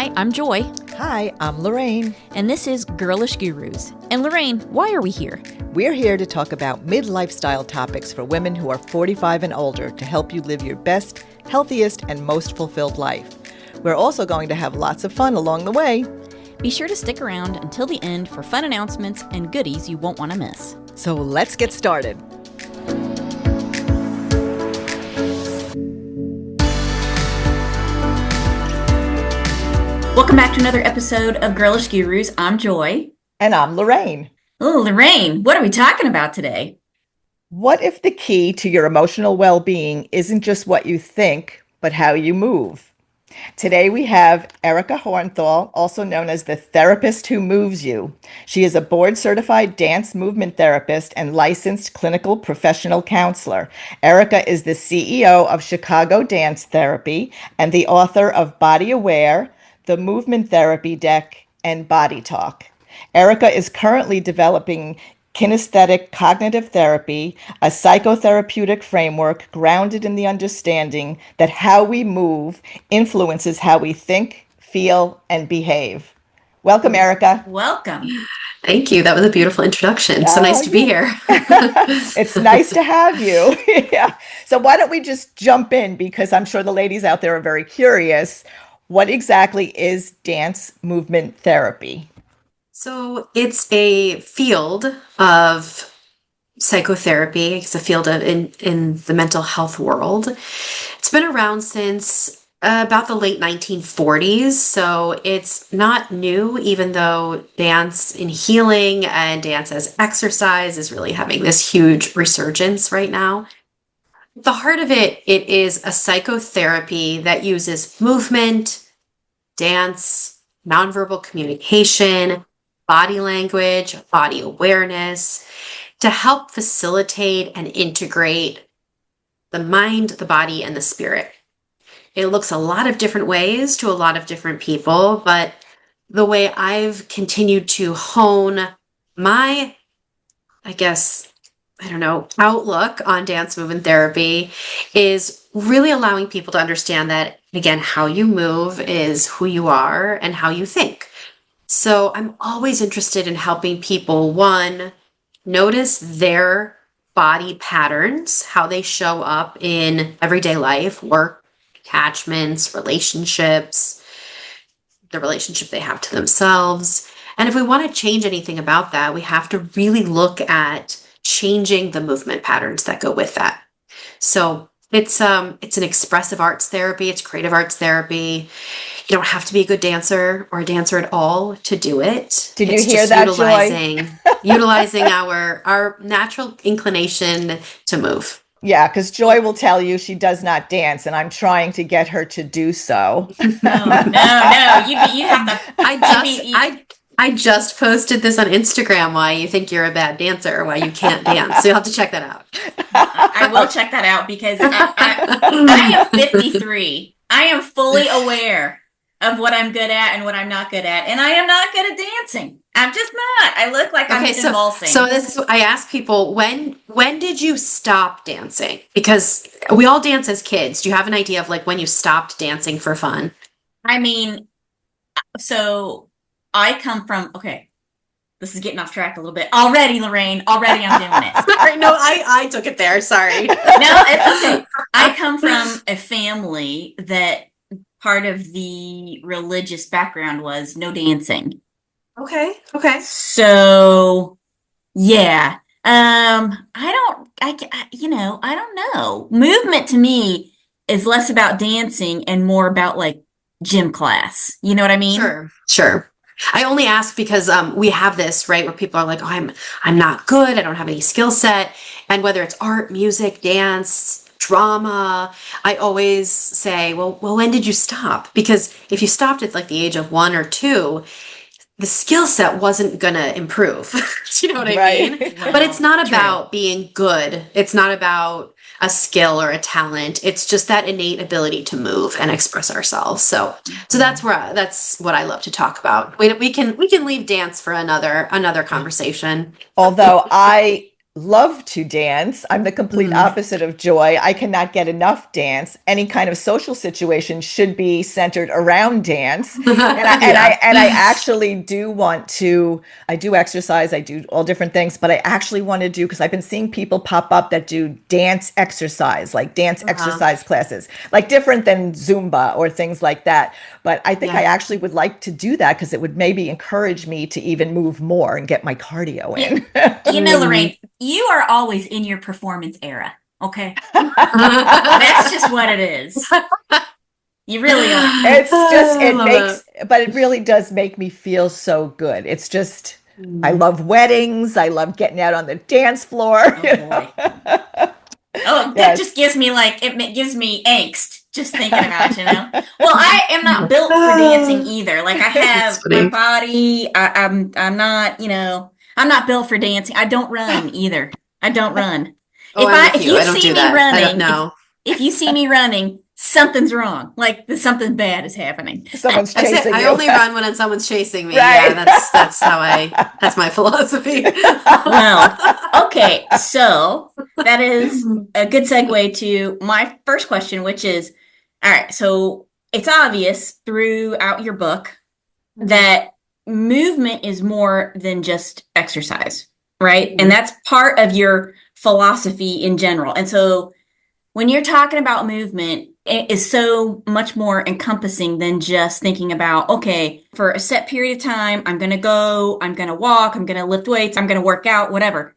Hi, I'm Joy, Hi, I'm Lorraine. and this is Girlish Gurus. And Lorraine, why are we here? We're here to talk about mid-lifestyle topics for women who are 45 and older to help you live your best, healthiest, and most fulfilled life. We're also going to have lots of fun along the way. Be sure to stick around until the end for fun announcements and goodies you won't want to miss. So let's get started. Welcome back to another episode of Girlish Gurus. I'm Joy. And I'm Lorraine. Oh, Lorraine, what are we talking about today? What if the key to your emotional well-being isn't just what you think, but how you move? Today we have Erica Hornthal, also known as the therapist who moves you. She is a board-certified dance movement therapist and licensed clinical professional counselor. Erica is the CEO of Chicago Dance Therapy and the author of Body Aware, The Movement Therapy Deck, and Body Talk. Erica is currently developing kinesthetic cognitive therapy, a psychotherapeutic framework grounded in the understanding that how we move influences how we think, feel, and behave. Welcome, Erica. Welcome. Thank you. That was a beautiful introduction. So nice to be here. It's nice to have you. Yeah. So why don't we just jump in, because I'm sure the ladies out there are very curious. What exactly is dance movement therapy? So it's a field of psychotherapy. It's a field of in the mental health world. It's been around since about the late 1940s. So it's not new, even though dance in healing and dance as exercise is really having this huge resurgence right now. The heart of it is a psychotherapy that uses movement, dance, nonverbal communication, body language, body awareness to help facilitate and integrate the mind, the body, and the spirit. It looks a lot of different ways to a lot of different people, but the way I've continued to hone my, outlook on dance movement therapy is really allowing people to understand that, again, how you move is who you are and how you think. So I'm always interested in helping people, one, notice their body patterns, how they show up in everyday life, work, attachments, relationships, the relationship they have to themselves. And if we want to change anything about that, we have to really look at changing the movement patterns that go with that. So it's an expressive arts therapy. It's creative arts therapy. You don't have to be a good dancer or a dancer at all to do it. Did you hear that, Joy? Utilizing our natural inclination to move. Yeah, because Joy will tell you she does not dance, and I'm trying to get her to do so. No. You have to. I just posted this on Instagram, why you think you're a bad dancer or why you can't dance. So you'll have to check that out. I will check that out because I am 53. I am fully aware of what I'm good at and what I'm not good at. And I am not good at dancing. I'm just not. I look like I'm convulsing. So this is, I ask people, when did you stop dancing? Because we all dance as kids. Do you have an idea of like when you stopped dancing for fun? I mean, so I come from, this is getting off track a little bit. Already, Lorraine, already I'm doing it. Sorry, no, I took it there. Sorry. No, it's okay. I come from a family that part of the religious background was no dancing. Okay. So, yeah. I don't know. Movement to me is less about dancing and more about like gym class. You know what I mean? Sure. I only ask because we have this, right, where people are like, oh, I'm not good. I don't have any skill set. And whether it's art, music, dance, drama, I always say, well, when did you stop? Because if you stopped at like the age of 1 or 2, the skill set wasn't going to improve. You know what I mean? Well, but it's not about true. being good. It's not about a skill or a talent. It's just that innate ability to move and express ourselves. So that's what I love to talk about. We can leave dance for another conversation. Although I love to dance. I'm the complete Mm. opposite of joy. I cannot get enough dance. Any kind of social situation should be centered around dance. Yeah. And I actually do want to, I do exercise, I do all different things, but I actually want to do, because I've been seeing people pop up that do dance exercise, like dance Uh-huh. exercise classes, like different than Zumba or things like that. But I think I Yeah. actually would like to do that because it would maybe encourage me to even move more and get my cardio Yeah, in. Mm. Lorraine, you are always in your performance era. Okay, that's just what it is. You really are. It's just, I it love makes, it. but it really does make me feel so good. It's just, I Mm. love weddings. I love getting out on the dance floor. Oh boy. Oh, that just Yes. gives me it gives me angst just thinking about it. Well, I am not built for dancing either. Like I That's have my funny. body. I'm not, I'm not built for dancing. I don't run either. I don't run. Oh, I'm with If you. you I don't see do me that. I don't running, know. if you see me running, something's wrong. Like something bad is happening. Someone's That's it. chasing I you. only run when someone's chasing me. Yeah, Right. that's how that's my philosophy. Well, okay, so that is a good segue to my first question, which is, all right, so it's obvious throughout your book that movement is more than just exercise, right? And that's part of your philosophy in general. And so when you're talking about movement, it is so much more encompassing than just thinking about, okay, for a set period of time, I'm going to go, I'm going to walk, I'm going to lift weights, I'm going to work out, whatever.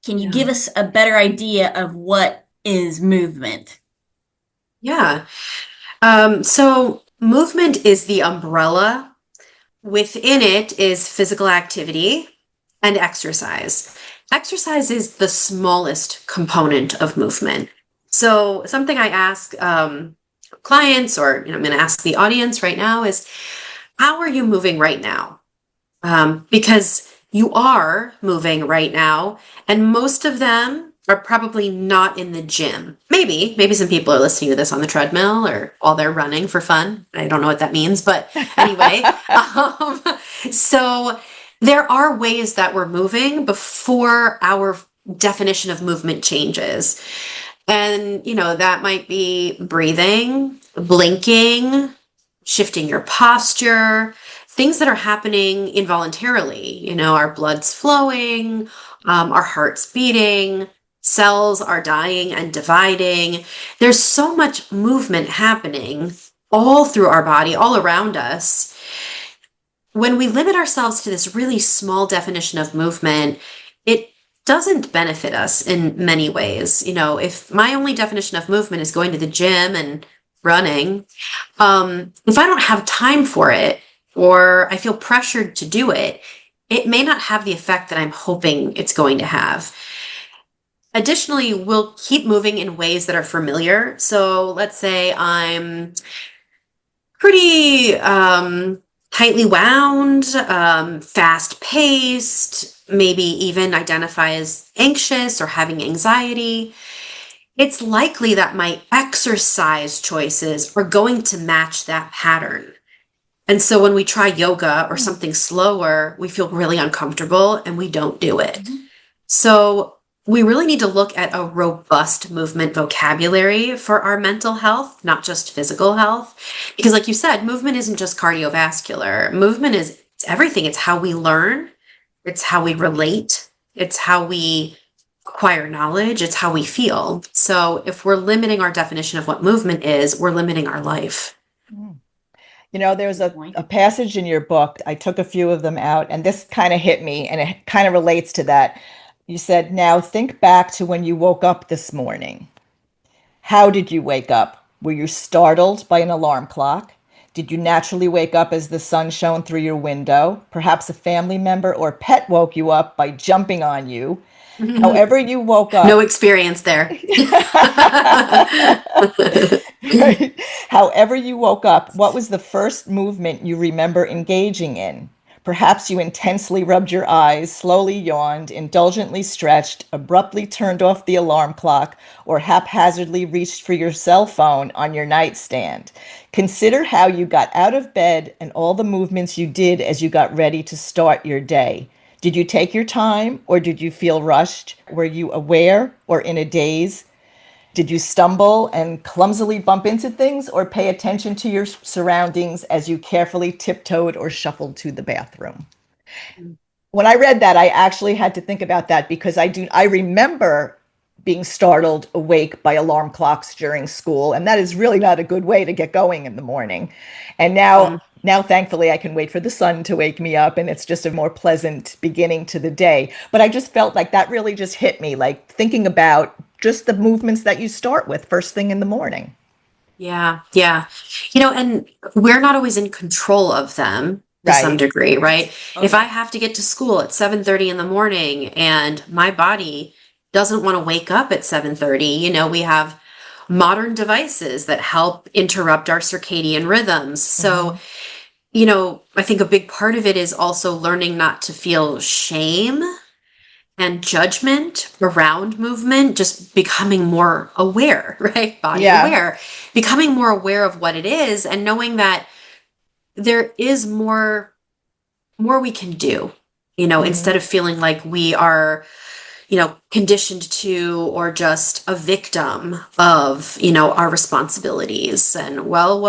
Can you Yeah. give us a better idea of what is movement? Yeah. So movement is the umbrella. Within it is physical activity and exercise. Exercise is the smallest component of movement. So something I ask clients, or I'm going to ask the audience right now, is how are you moving right now? Because you are moving right now, and most of them are probably not in the gym. Maybe some people are listening to this on the treadmill or while they're running for fun. I don't know what that means, but anyway. So there are ways that we're moving before our definition of movement changes. And, that might be breathing, blinking, shifting your posture, things that are happening involuntarily. Our blood's flowing, our heart's beating, cells are dying and dividing. There's so much movement happening all through our body, all around us. When we limit ourselves to this really small definition of movement, it doesn't benefit us in many ways. If my only definition of movement is going to the gym and running, if I don't have time for it or I feel pressured to do it, it may not have the effect that I'm hoping it's going to have. Additionally, we'll keep moving in ways that are familiar. So let's say I'm pretty tightly wound, fast paced, maybe even identify as anxious or having anxiety. It's likely that my exercise choices are going to match that pattern. And so when we try yoga or something slower, we feel really uncomfortable and we don't do it. Mhm. So we really need to look at a robust movement vocabulary for our mental health, not just physical health. Because like you said, movement isn't just cardiovascular. Movement is it's everything. It's how we learn. It's how we relate. It's how we acquire knowledge. It's how we feel. So if we're limiting our definition of what movement is, we're limiting our life. There's Good point. a passage in your book. I took a few of them out, and this kind of hit me, and it kind of relates to that. You said, now think back to when you woke up this morning. How did you wake up? Were you startled by an alarm clock? Did you naturally wake up as the sun shone through your window? Perhaps a family member or pet woke you up by jumping on you. However you woke No up, experience there. right? However you woke up, what was the first movement you remember engaging in? Perhaps you intensely rubbed your eyes, slowly yawned, indulgently stretched, abruptly turned off the alarm clock, or haphazardly reached for your cell phone on your nightstand. Consider how you got out of bed and all the movements you did as you got ready to start your day. Did you take your time or did you feel rushed? Were you aware or in a daze? Did you stumble and clumsily bump into things or pay attention to your surroundings as you carefully tiptoed or shuffled to the bathroom? When I read that, I actually had to think about that because I remember being startled awake by alarm clocks during school, and that is really not a good way to get going in the morning. And now thankfully I can wait for the sun to wake me up and it's just a more pleasant beginning to the day. But I just felt like that really just hit me, like thinking about just the movements that you start with first thing in the morning. Yeah, yeah. And we're not always in control of them to some Right. degree, right? Oh If I yeah. have to get to school at 7:30 in the morning and my body doesn't want to wake up at 7:30, we have modern devices that help interrupt our circadian rhythms. So, Hmm. I think a big part of it is also learning not to feel shame and judgment around movement, just becoming more aware, right? Body Yeah. aware, becoming more aware of what it is and knowing that there is more we can do, instead Hmm. of feeling like we are, conditioned to or just a victim of, our responsibilities. And well,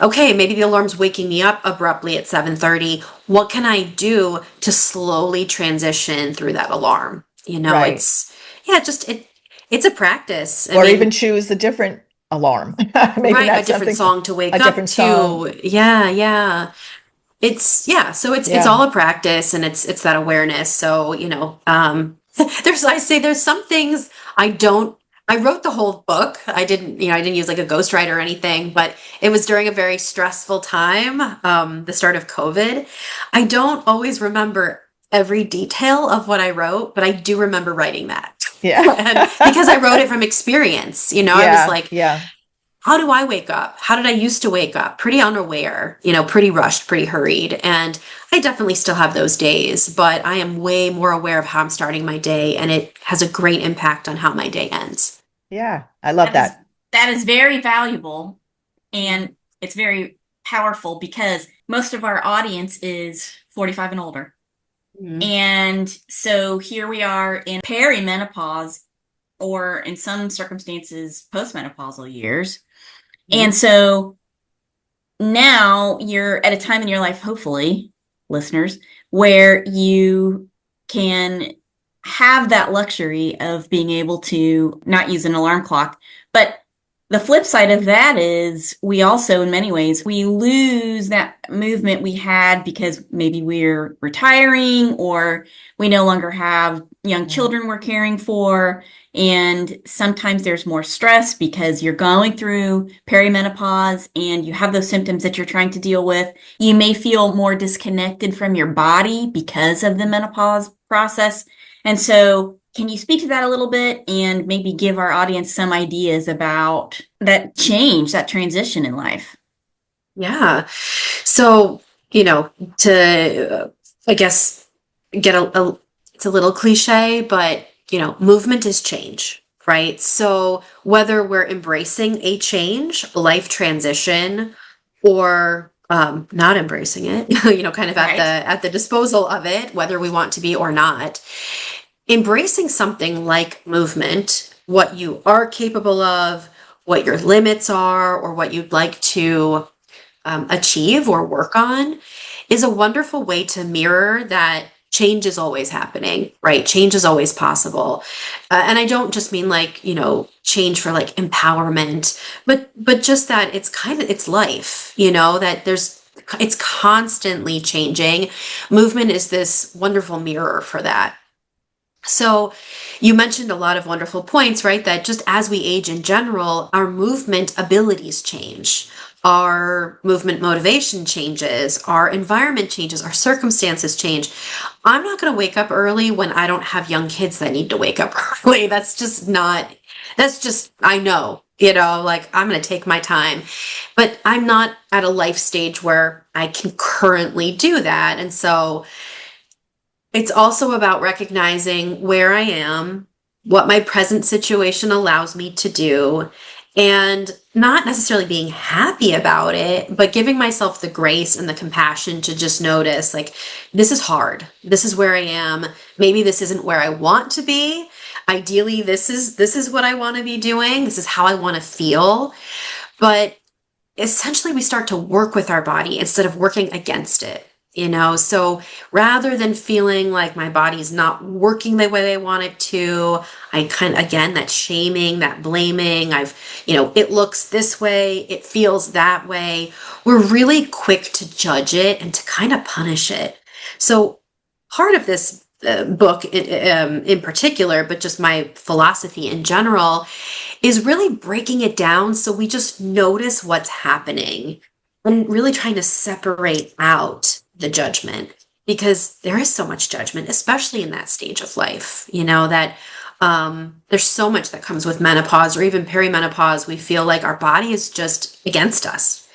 okay, maybe the alarm's waking me up abruptly at 7:30. What can I do to slowly transition through that alarm? Right. It's yeah, just it's a practice. I Or even mean, choose a different alarm. Maybe right, a not different something, song to a wake up different song. to. Yeah, yeah. So it's Yeah. all a practice and it's that awareness. So, there's some things I wrote the whole book. I didn't use like a ghostwriter or anything, but it was during a very stressful time, the start of COVID. I don't always remember every detail of what I wrote, but I do remember writing that. Yeah. And because I wrote it from experience, I was Yeah. like, Yeah. how do I wake up? How did I used to wake up? Pretty unaware, pretty rushed, pretty hurried. And I definitely still have those days, but I am way more aware of how I'm starting my day, and it has a great impact on how my day ends. Yeah. I love That is that. that is very valuable and it's very powerful because most of our audience is 45 and older. Mhm. And so here we are in perimenopause or in some circumstances postmenopausal years. And Mhm. so now you're at a time in your life, hopefully, listeners, where you can have that luxury of being able to not use an alarm clock. But the flip side of that is we also, in many ways, we lose that movement we had because maybe we're retiring or we no longer have young Mhm. children we're caring for. And sometimes there's more stress because you're going through perimenopause and you have those symptoms that you're trying to deal with. You may feel more disconnected from your body because of the menopause process. And so, can you speak to that a little bit and maybe give our audience some ideas about that change, that transition in life? Yeah. So, to, I guess, get it's a little cliche, but, movement is change, right? So whether we're embracing a change, life transition, or not embracing it, kind of at the Right. disposal of it, whether we want to be or not, embracing something like movement, what you are capable of, what your limits are, or what you'd like to achieve or work on is a wonderful way to mirror that change is always happening, right? Change is always possible. And I don't just mean like, change for like empowerment, but just that it's life, that it's constantly changing. Movement is this wonderful mirror for that. So you mentioned a lot of wonderful points, right? That just as we age in general, our movement abilities change. Our movement motivation changes, our environment changes, our circumstances change. I'm not going to wake up early when I don't have young kids that need to wake up early. I know, like I'm going to take my time. But I'm not at a life stage where I can currently do that. And so it's also about recognizing where I am, what my present situation allows me to do, and not necessarily being happy about it, but giving myself the grace and the compassion to just notice, like, this is hard. This is where I am. Maybe this isn't where I want to be. Ideally, this is what I want to be doing. This is how I want to feel. But essentially we start to work with our body instead of working against it, so rather than feeling like my body's not working the way I want it to, I kind of, again, that shaming, that blaming, it looks this way, it feels that way, we're really quick to judge it and to kind of punish it. So part of this book in particular, but just my philosophy in general, is really breaking it down so we just notice what's happening and really trying to separate out the judgment, because there is so much judgment, especially in that stage of life, that there's so much that comes with menopause or even perimenopause. We feel like our body is just against us.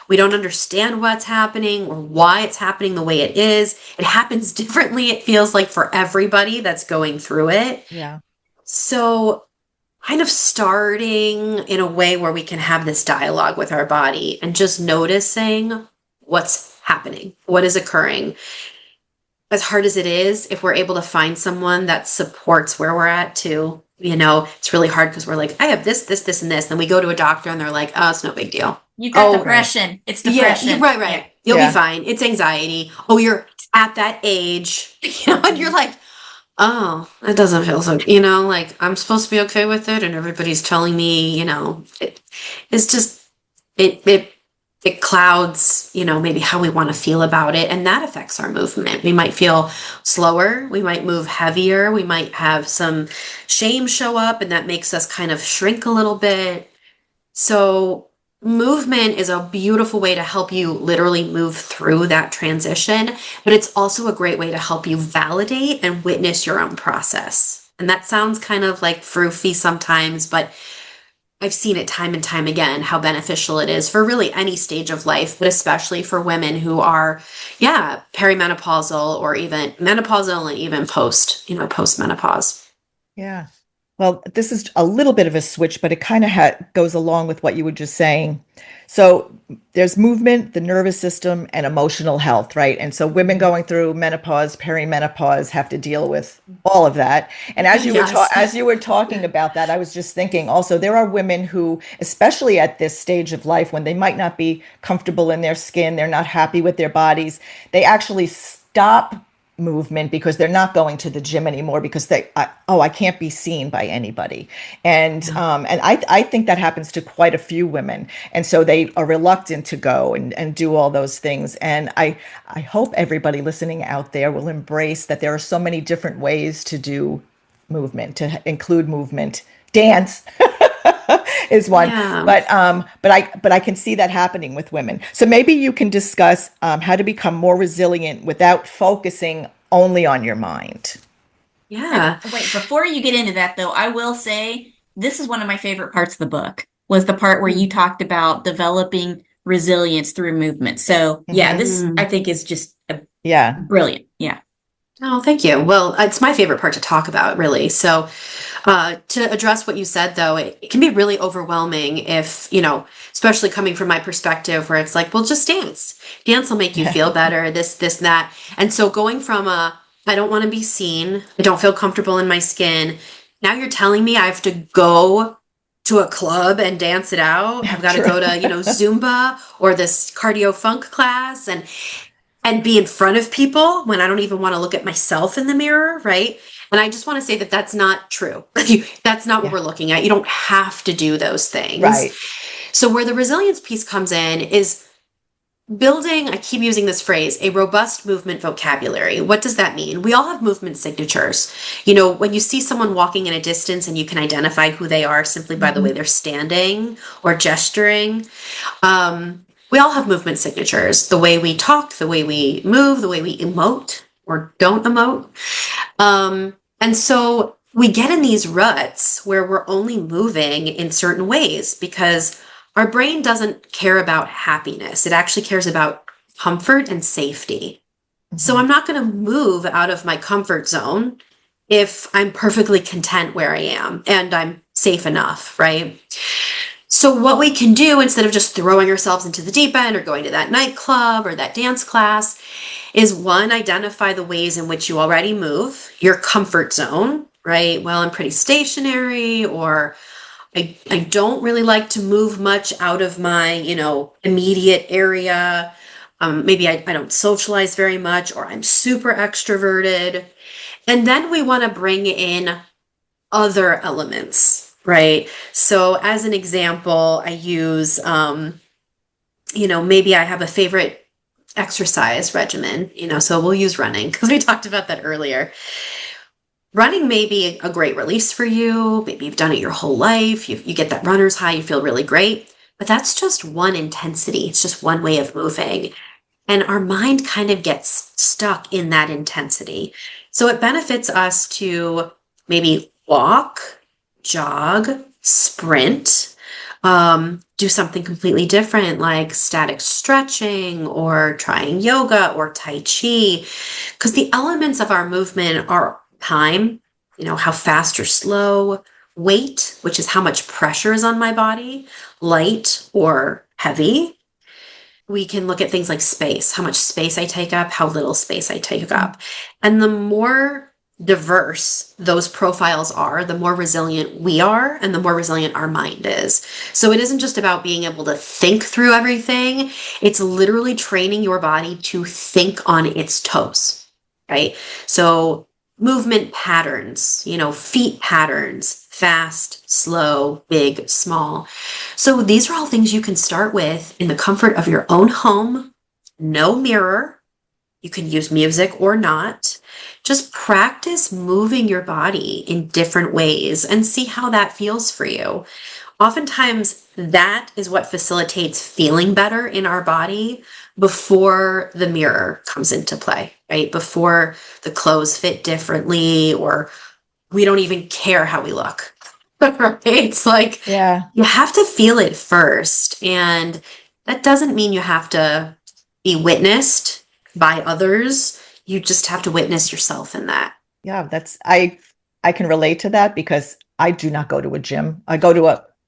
We don't understand what's happening or why it's happening the way it is. It happens differently, it feels like, for everybody that's going through it. Yeah. So kind of starting in a way where we can have this dialogue with our body and just noticing what's happening, what is occurring. As hard as it is, if we're able to find someone that supports where we're at too, it's really hard because we're like, I have this, this, this, and this. Then we go to a doctor and they're like, oh, it's no big deal. You've got depression. Right. It's depression. Yeah, right. Yeah. You'll be fine. It's anxiety. Oh, you're at that age, and you're like, oh, it doesn't feel so, like I'm supposed to be okay with it. And everybody's telling me, it's just, it clouds, maybe how we want to feel about it. And that affects our movement. We might feel slower. We might move heavier. We might have some shame show up, and that makes us kind of shrink a little bit. So movement is a beautiful way to help you literally move through that transition, but it's also a great way to help you validate and witness your own process. And that sounds kind of like froofy sometimes, but I've seen it time and time again, how beneficial it is for really any stage of life, but especially for women who are, perimenopausal or even menopausal and even post-menopause. Yeah. Well, this is a little bit of a switch, but it kind of goes along with what you were just saying. So there's movement, the nervous system, and emotional health, right? And so women going through menopause, perimenopause have to deal with all of that. And as you were talking about that, I was just thinking also there are women who, especially at this stage of life when they might not be comfortable in their skin, they're not happy with their bodies, they actually stop movement because they're not going to the gym anymore because I can't be seen by anybody. And I think that happens to quite a few women. And so they are reluctant to go and do all those things. And I hope everybody listening out there will embrace that there are so many different ways to do movement, to include movement. Dance is one, but I can see that happening with women. So maybe you can discuss how to become more resilient without focusing only on your mind. Yeah. Wait, before you get into that though, I will say this is one of my favorite parts of the book, was the part where you talked about developing resilience through movement. So this I think is just brilliant. Yeah. Oh, thank you. Well, it's my favorite part to talk about, really. So to address what you said, though, it can be really overwhelming if, especially coming from my perspective where it's like, well, just dance. Dance will make you feel better, this, that. And so going from I don't want to be seen, I don't feel comfortable in my skin. Now you're telling me I have to go to a club and dance it out. I've got to go to, Zumba or this cardio funk class and be in front of people when I don't even want to look at myself in the mirror, right? And I just want to say that that's not true. That's not what we're looking at. You don't have to do those things. Right. So where the resilience piece comes in is building, I keep using this phrase, a robust movement vocabulary. What does that mean? We all have movement signatures. When you see someone walking in a distance and you can identify who they are simply by the way they're standing or gesturing, we all have movement signatures, the way we talk, the way we move, the way we emote or don't emote. And so we get in these ruts where we're only moving in certain ways because our brain doesn't care about happiness. It actually cares about comfort and safety. So I'm not going to move out of my comfort zone if I'm perfectly content where I am and I'm safe enough, right? So what we can do instead of just throwing ourselves into the deep end or going to that nightclub or that dance class is one, identify the ways in which you already move, your comfort zone, right? Well, I'm pretty stationary, or I don't really like to move much out of my, immediate area. Maybe I don't socialize very much, or I'm super extroverted. And then we want to bring in other elements, right? So as an example, I use, maybe I have a favorite exercise regimen, so we'll use running because we talked about that earlier. Running may be a great release for you. Maybe you've done it your whole life. You get that runner's high, you feel really great. But that's just one intensity. It's just one way of moving. And our mind kind of gets stuck in that intensity. So it benefits us to maybe walk, jog, sprint, do something completely different like static stretching or trying yoga or Tai Chi. Because the elements of our movement are time, how fast or slow, weight, which is how much pressure is on my body, light or heavy. We can look at things like space, how much space I take up, how little space I take up. And the more diverse those profiles are, the more resilient we are and the more resilient our mind is. So it isn't just about being able to think through everything. It's literally training your body to think on its toes, right? So movement patterns, feet patterns, fast, slow, big, small. So these are all things you can start with in the comfort of your own home, no mirror. You can use music or not. Just practice moving your body in different ways and see how that feels for you. Oftentimes, that is what facilitates feeling better in our body before the mirror comes into play, right? Before the clothes fit differently or we don't even care how we look, right? It's like, Yeah. you have to feel it first. And that doesn't mean you have to be witnessed by others. You just have to witness yourself in that. Yeah, I can relate to that because I do not go to a gym.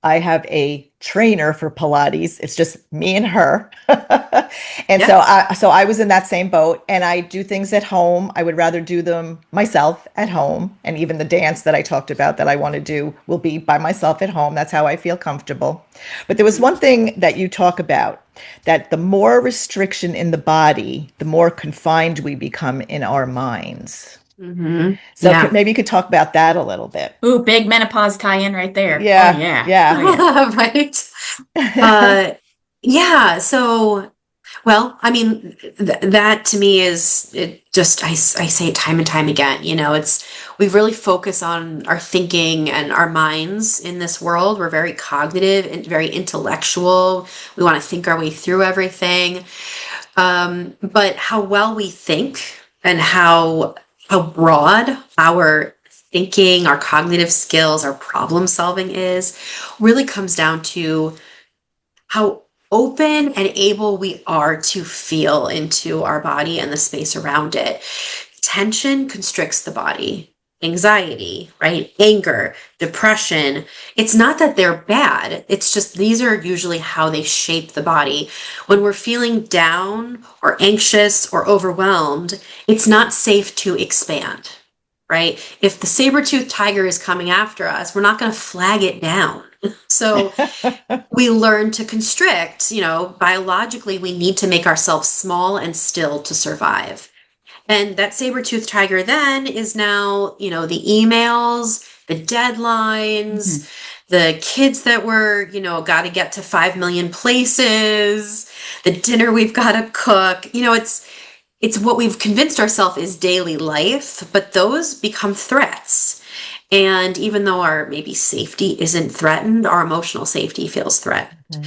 I have a trainer for Pilates. It's just me and her. And Yeah. so I was in that same boat, and I do things at home. I would rather do them myself at home. And even the dance that I talked about that I want to do will be by myself at home. That's how I feel comfortable. But there was one thing that you talk about, that the more restriction in the body, the more confined we become in our minds. Mm-hmm. So Yeah. maybe you could talk about that a little bit. Ooh, big menopause tie-in right there. Oh Yeah, yeah. yeah. Oh yeah. Right. Uh, yeah. So, well, I mean, that to me is it just, I say it time and time again, we really focus on our thinking and our minds in this world. We're very cognitive and very intellectual. We want to think our way through everything. But how well we think and how broad our thinking, our cognitive skills, our problem solving is really comes down to how open and able we are to feel into our body and the space around it. Tension constricts the body. Anxiety, right? Anger, depression. It's not that they're bad. It's just these are usually how they shape the body. When we're feeling down or anxious or overwhelmed, it's not safe to expand, right? If the saber-toothed tiger is coming after us, we're not going to flag it down. So we learn to constrict, biologically, we need to make ourselves small and still to survive. And that saber-toothed tiger then is now, the emails, the deadlines, the kids that we're, got to get to 5 million places, the dinner we've got to cook. It's what we've convinced ourselves is daily life, but those become threats. And even though our maybe safety isn't threatened, our emotional safety feels threatened.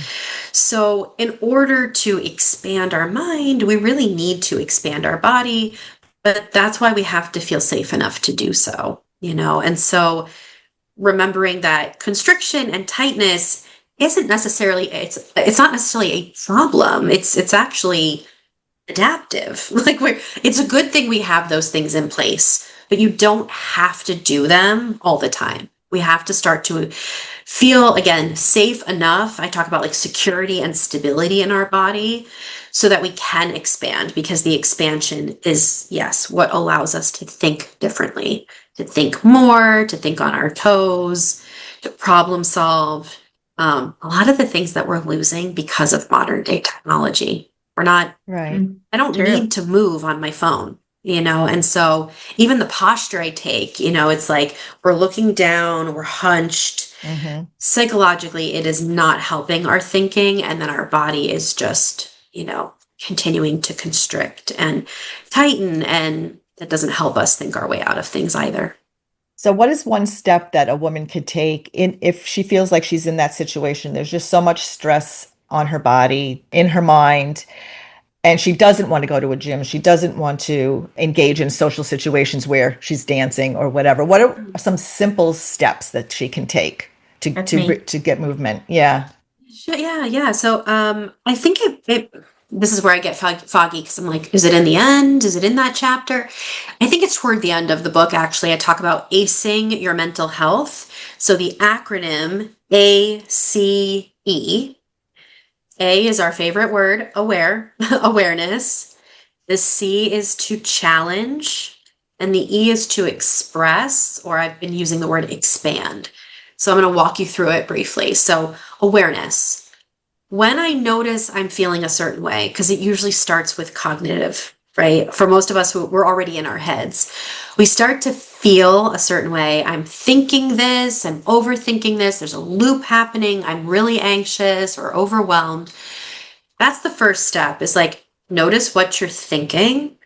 So in order to expand our mind, we really need to expand our body, but that's why we have to feel safe enough to do so, And so remembering that constriction and tightness isn't necessarily, it's not necessarily a problem. It's actually adaptive. It's a good thing we have those things in place, but you don't have to do them all the time. We have to start to feel, again, safe enough. I talk about like security and stability in our body so that we can expand, because the expansion is, yes, what allows us to think differently, to think more, to think on our toes, to problem solve. A lot of the things that we're losing because of modern day technology. We're not, Right. I don't True. need to move on my phone, and so even the posture I take, it's like we're looking down, we're hunched. Hmm. Psychologically, it is not helping our thinking, and then our body is just, continuing to constrict and tighten, and that doesn't help us think our way out of things either. So, what is one step that a woman could take in if she feels like she's in that situation? There's just so much stress on her body, in her mind, and she doesn't want to go to a gym. She doesn't want to engage in social situations where she's dancing or whatever. What are some simple steps that she can take to That's to me. to get movement? Yeah. Yeah, yeah. So, I think this is where I get foggy because I'm like, is it in the end? Is it in that chapter? I think it's toward the end of the book, actually. I talk about acing your mental health. So the acronym ACE. A is our favorite word, awareness. The C is to challenge, and the E is to express, or I've been using the word expand. So I'm going to walk you through it briefly. So, awareness. When I notice I'm feeling a certain way, because it usually starts with cognitive, right? For most of us, we're already in our heads. We start to feel a certain way. I'm thinking this, I'm overthinking this, there's a loop happening, I'm really anxious or overwhelmed. That's the first step, is like, notice what you're thinking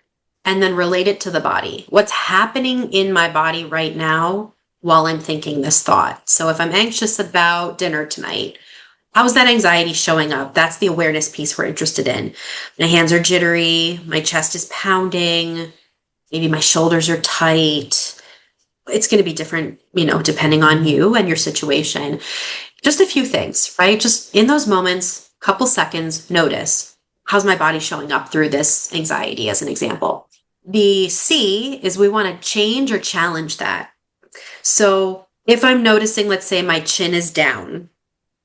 and then relate it to the body. What's happening in my body right now while I'm thinking this thought? So if I'm anxious about dinner tonight, how's that anxiety showing up? That's the awareness piece we're interested in. My hands are jittery, my chest is pounding, maybe my shoulders are tight. It's going to be different, depending on Hmm. you and your situation. Just a few things, right? Just in those moments, couple seconds, notice, how's my body showing up through this anxiety, as an example. The C is we want to change or challenge that. So if I'm noticing, let's say my chin is down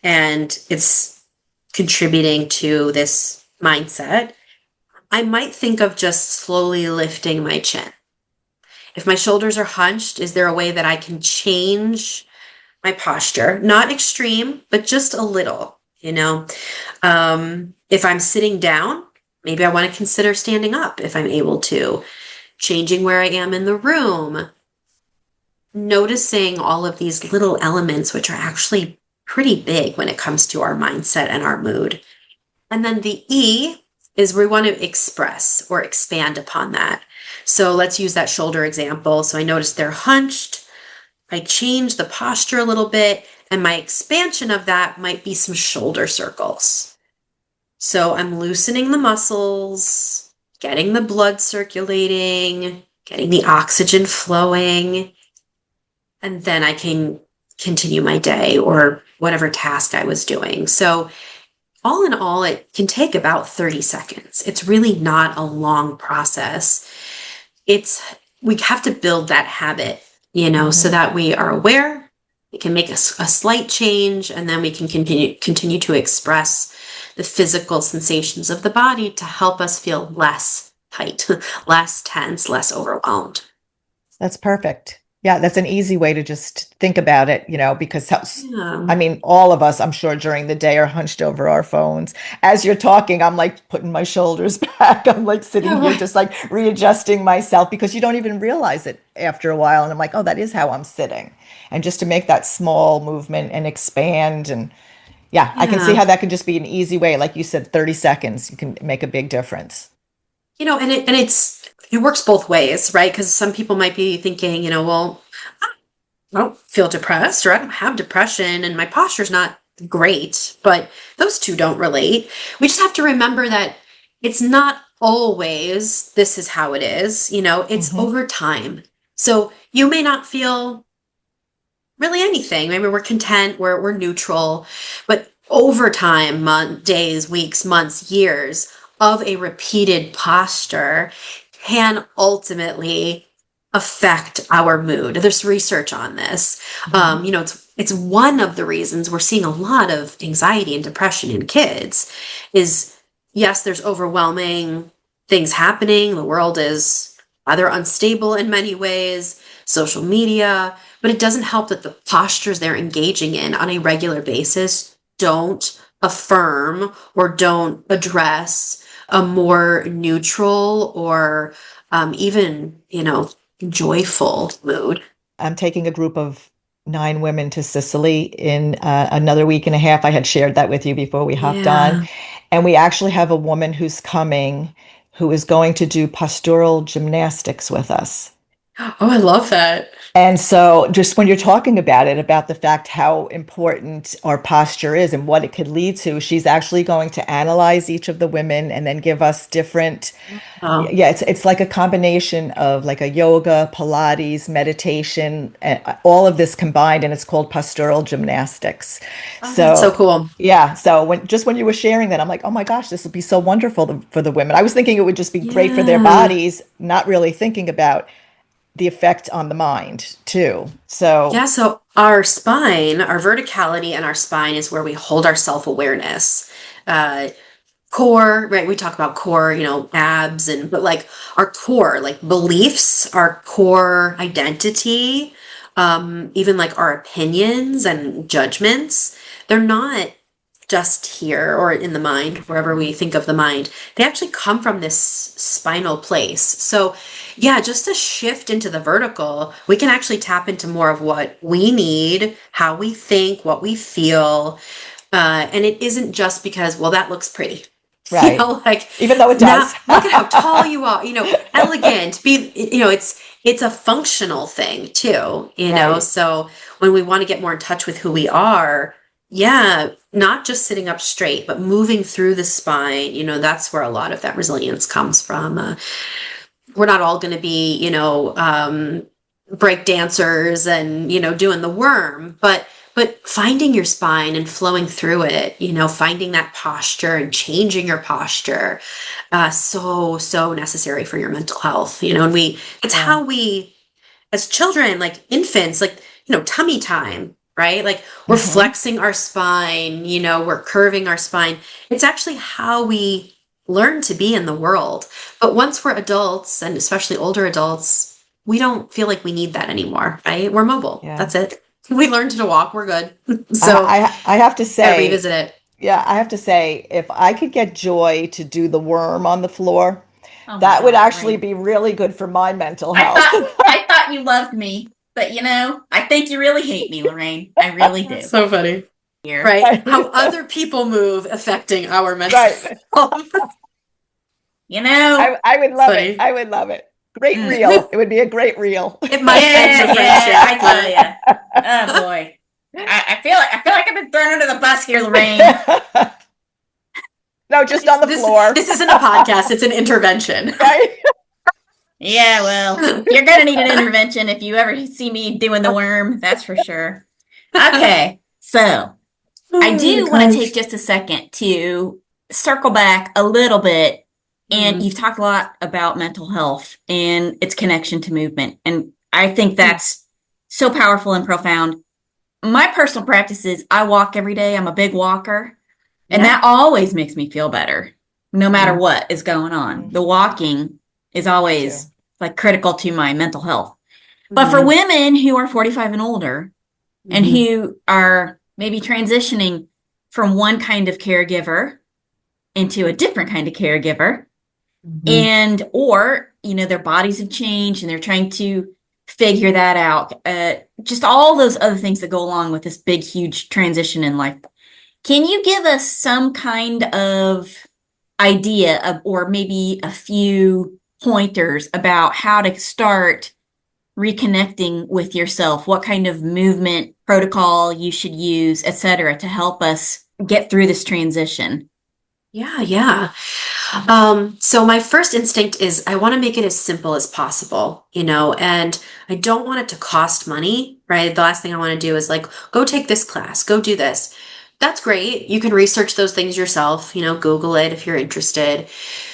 and it's contributing to this mindset, I might think of just slowly lifting my chin. If my shoulders are hunched, is there a way that I can change my posture? Not extreme, but just a little. If I'm sitting down, maybe I want to consider standing up if I'm able to, changing where I am in the room, noticing all of these little elements, which are actually pretty big when it comes to our mindset and our mood. And then the E is we want to express or expand upon that. So let's use that shoulder example. So I noticed they're hunched. I change the posture a little bit, and my expansion of that might be some shoulder circles. So I'm loosening the muscles, getting the blood circulating, getting the oxygen flowing, and then I can continue my day or whatever task I was doing. So all in all, it can take about 30 seconds. It's really not a long process. It's We have to build that habit, so Hmm. that we are aware, we can make a slight change, and then we can continue to express the physical sensations of the body to help us feel less tight, less tense, less overwhelmed. That's perfect. Yeah, that's an easy way to just think about it, because Yeah. I mean, all of us, I'm sure, during the day are hunched over our phones. As you're talking, I'm like putting my shoulders back. I'm like sitting Yeah, here right. just like readjusting myself because you don't even realize it after a while. And I'm like, oh, that is how I'm sitting. And just to make that small movement and expand. And yeah, I can see Yeah. how that can just be an easy way. Like you said, 30 seconds, you can make a big difference. And it works both ways, right? Because some people might be thinking, well, I don't feel depressed, or I don't have depression and my posture's not great, but those two don't relate. We just have to remember that it's not always this is how it is, it's Hmm. over time. So you may not feel really anything. Maybe we're content, we're neutral, but over time, days, weeks, months, years of a repeated posture can ultimately affect our mood. There's research on this. You know, it's one of the reasons we're seeing a lot of anxiety and depression in kids is, yes, there's overwhelming things happening. The world is either unstable in many ways, social media, but it doesn't help that the postures they're engaging in on a regular basis don't affirm or don't address a more neutral or even, you know, joyful mood. I'm taking a group of 9 women to Sicily in another week and a half. I had shared that with you before we hopped on. Yeah. And we actually have a woman who's coming who is going to do postural gymnastics with us. Oh, I love that. And so, just when you're talking about it, about the fact how important our posture is and what it could lead to, she's actually going to analyze each of the women and then give us different. Oh, Yeah, it's like a combination of like a yoga, Pilates, meditation, all of this combined, and it's called postural gymnastics. oh, that's so So, cool. yeah, so when you were sharing that, I'm like, oh my gosh, this would be so wonderful for the women. I was thinking it would just be great for their Yeah. bodies, not really thinking about the effect on the mind too. So, Yeah, so our spine, our verticality and our spine is where we hold our self-awareness. Uh, core, right? We talk about core, you know, abs and but like our core, like beliefs, our core identity, even like our opinions and judgments, they're not just here or in the mind, wherever we think of the mind. They actually come from this spinal place. So, yeah, just a shift into the vertical, we can actually tap into more of what we need, how we think, what we feel. And it isn't just because, well, that looks pretty. You right. know, like Even though it now does. look at how tall you are, you know, elegant, be, you know, it's a functional thing too, you know. Right. So when we want to get more in touch with who we are, yeah, not just sitting up straight, but moving through the spine, you know, that's where a lot of that resilience comes from. We're not all going to be, you know, break dancers and, you know, doing the worm, but finding your spine and flowing through it, you know, finding that posture and changing your posture, so necessary for your mental health, you know. And it's Yeah. how we, as children, like infants, like, you know, tummy time, right? Like we're Hmm. flexing our spine, you know, we're curving our spine. It's actually how we learn to be in the world. But once we're adults, and especially older adults, we don't feel like we need that anymore, right? We're mobile. Yeah. That's it. We learned to walk. We're good. So I have to gotta say, revisit it. yeah, I have to say, if I could get Joy to do the worm on the floor, Oh my that would God, actually Lorraine. be really good for my mental I health. thought I thought you loved me, but you know, I think you really hate me, Lorraine. I really That's do. so funny. Here. Right? How Right. other people move affecting our mental Right. health. You know, I would It's love it. funny. I would love it. Great mm, reel. It would be a great reel. It might end yeah, the yeah, friendship, I tell but you. Oh boy. I feel like I've been thrown under the bus here, Lorraine. No, just on the floor. this isn't a podcast, it's an intervention. Right. Yeah, well, you're gonna need an intervention if you ever see me doing the worm, that's for sure. Okay, so I Oh do want to gosh. take just a second to circle back a little bit. And Mm, you've talked a lot about mental health and its connection to movement. And I think mm, that's so powerful and profound. My personal practice is I walk every day. I'm a big walker. And yeah. that always makes me feel better, no matter Mm, what is going on. The Mhm. walking is Me too. always like critical to my mental health. But for mm, women who are 45 and older and mm, who are maybe transitioning from one kind of caregiver into a different kind of caregiver, mm, and or you know their bodies have changed and they're trying to figure that out, just all those other things that go along with this big huge transition in life. Can you give us some kind of idea of, or maybe a few pointers about how to start reconnecting with yourself, what kind of movement protocol you should use, etc., to help us get through this transition? yeah, yeah. So my first instinct is I want to make it as simple as possible, you know, and I don't want it to cost money, right? The last thing I want to do is like, go take this class, go do this. that's great. You can research those things yourself, Google it if you're interested.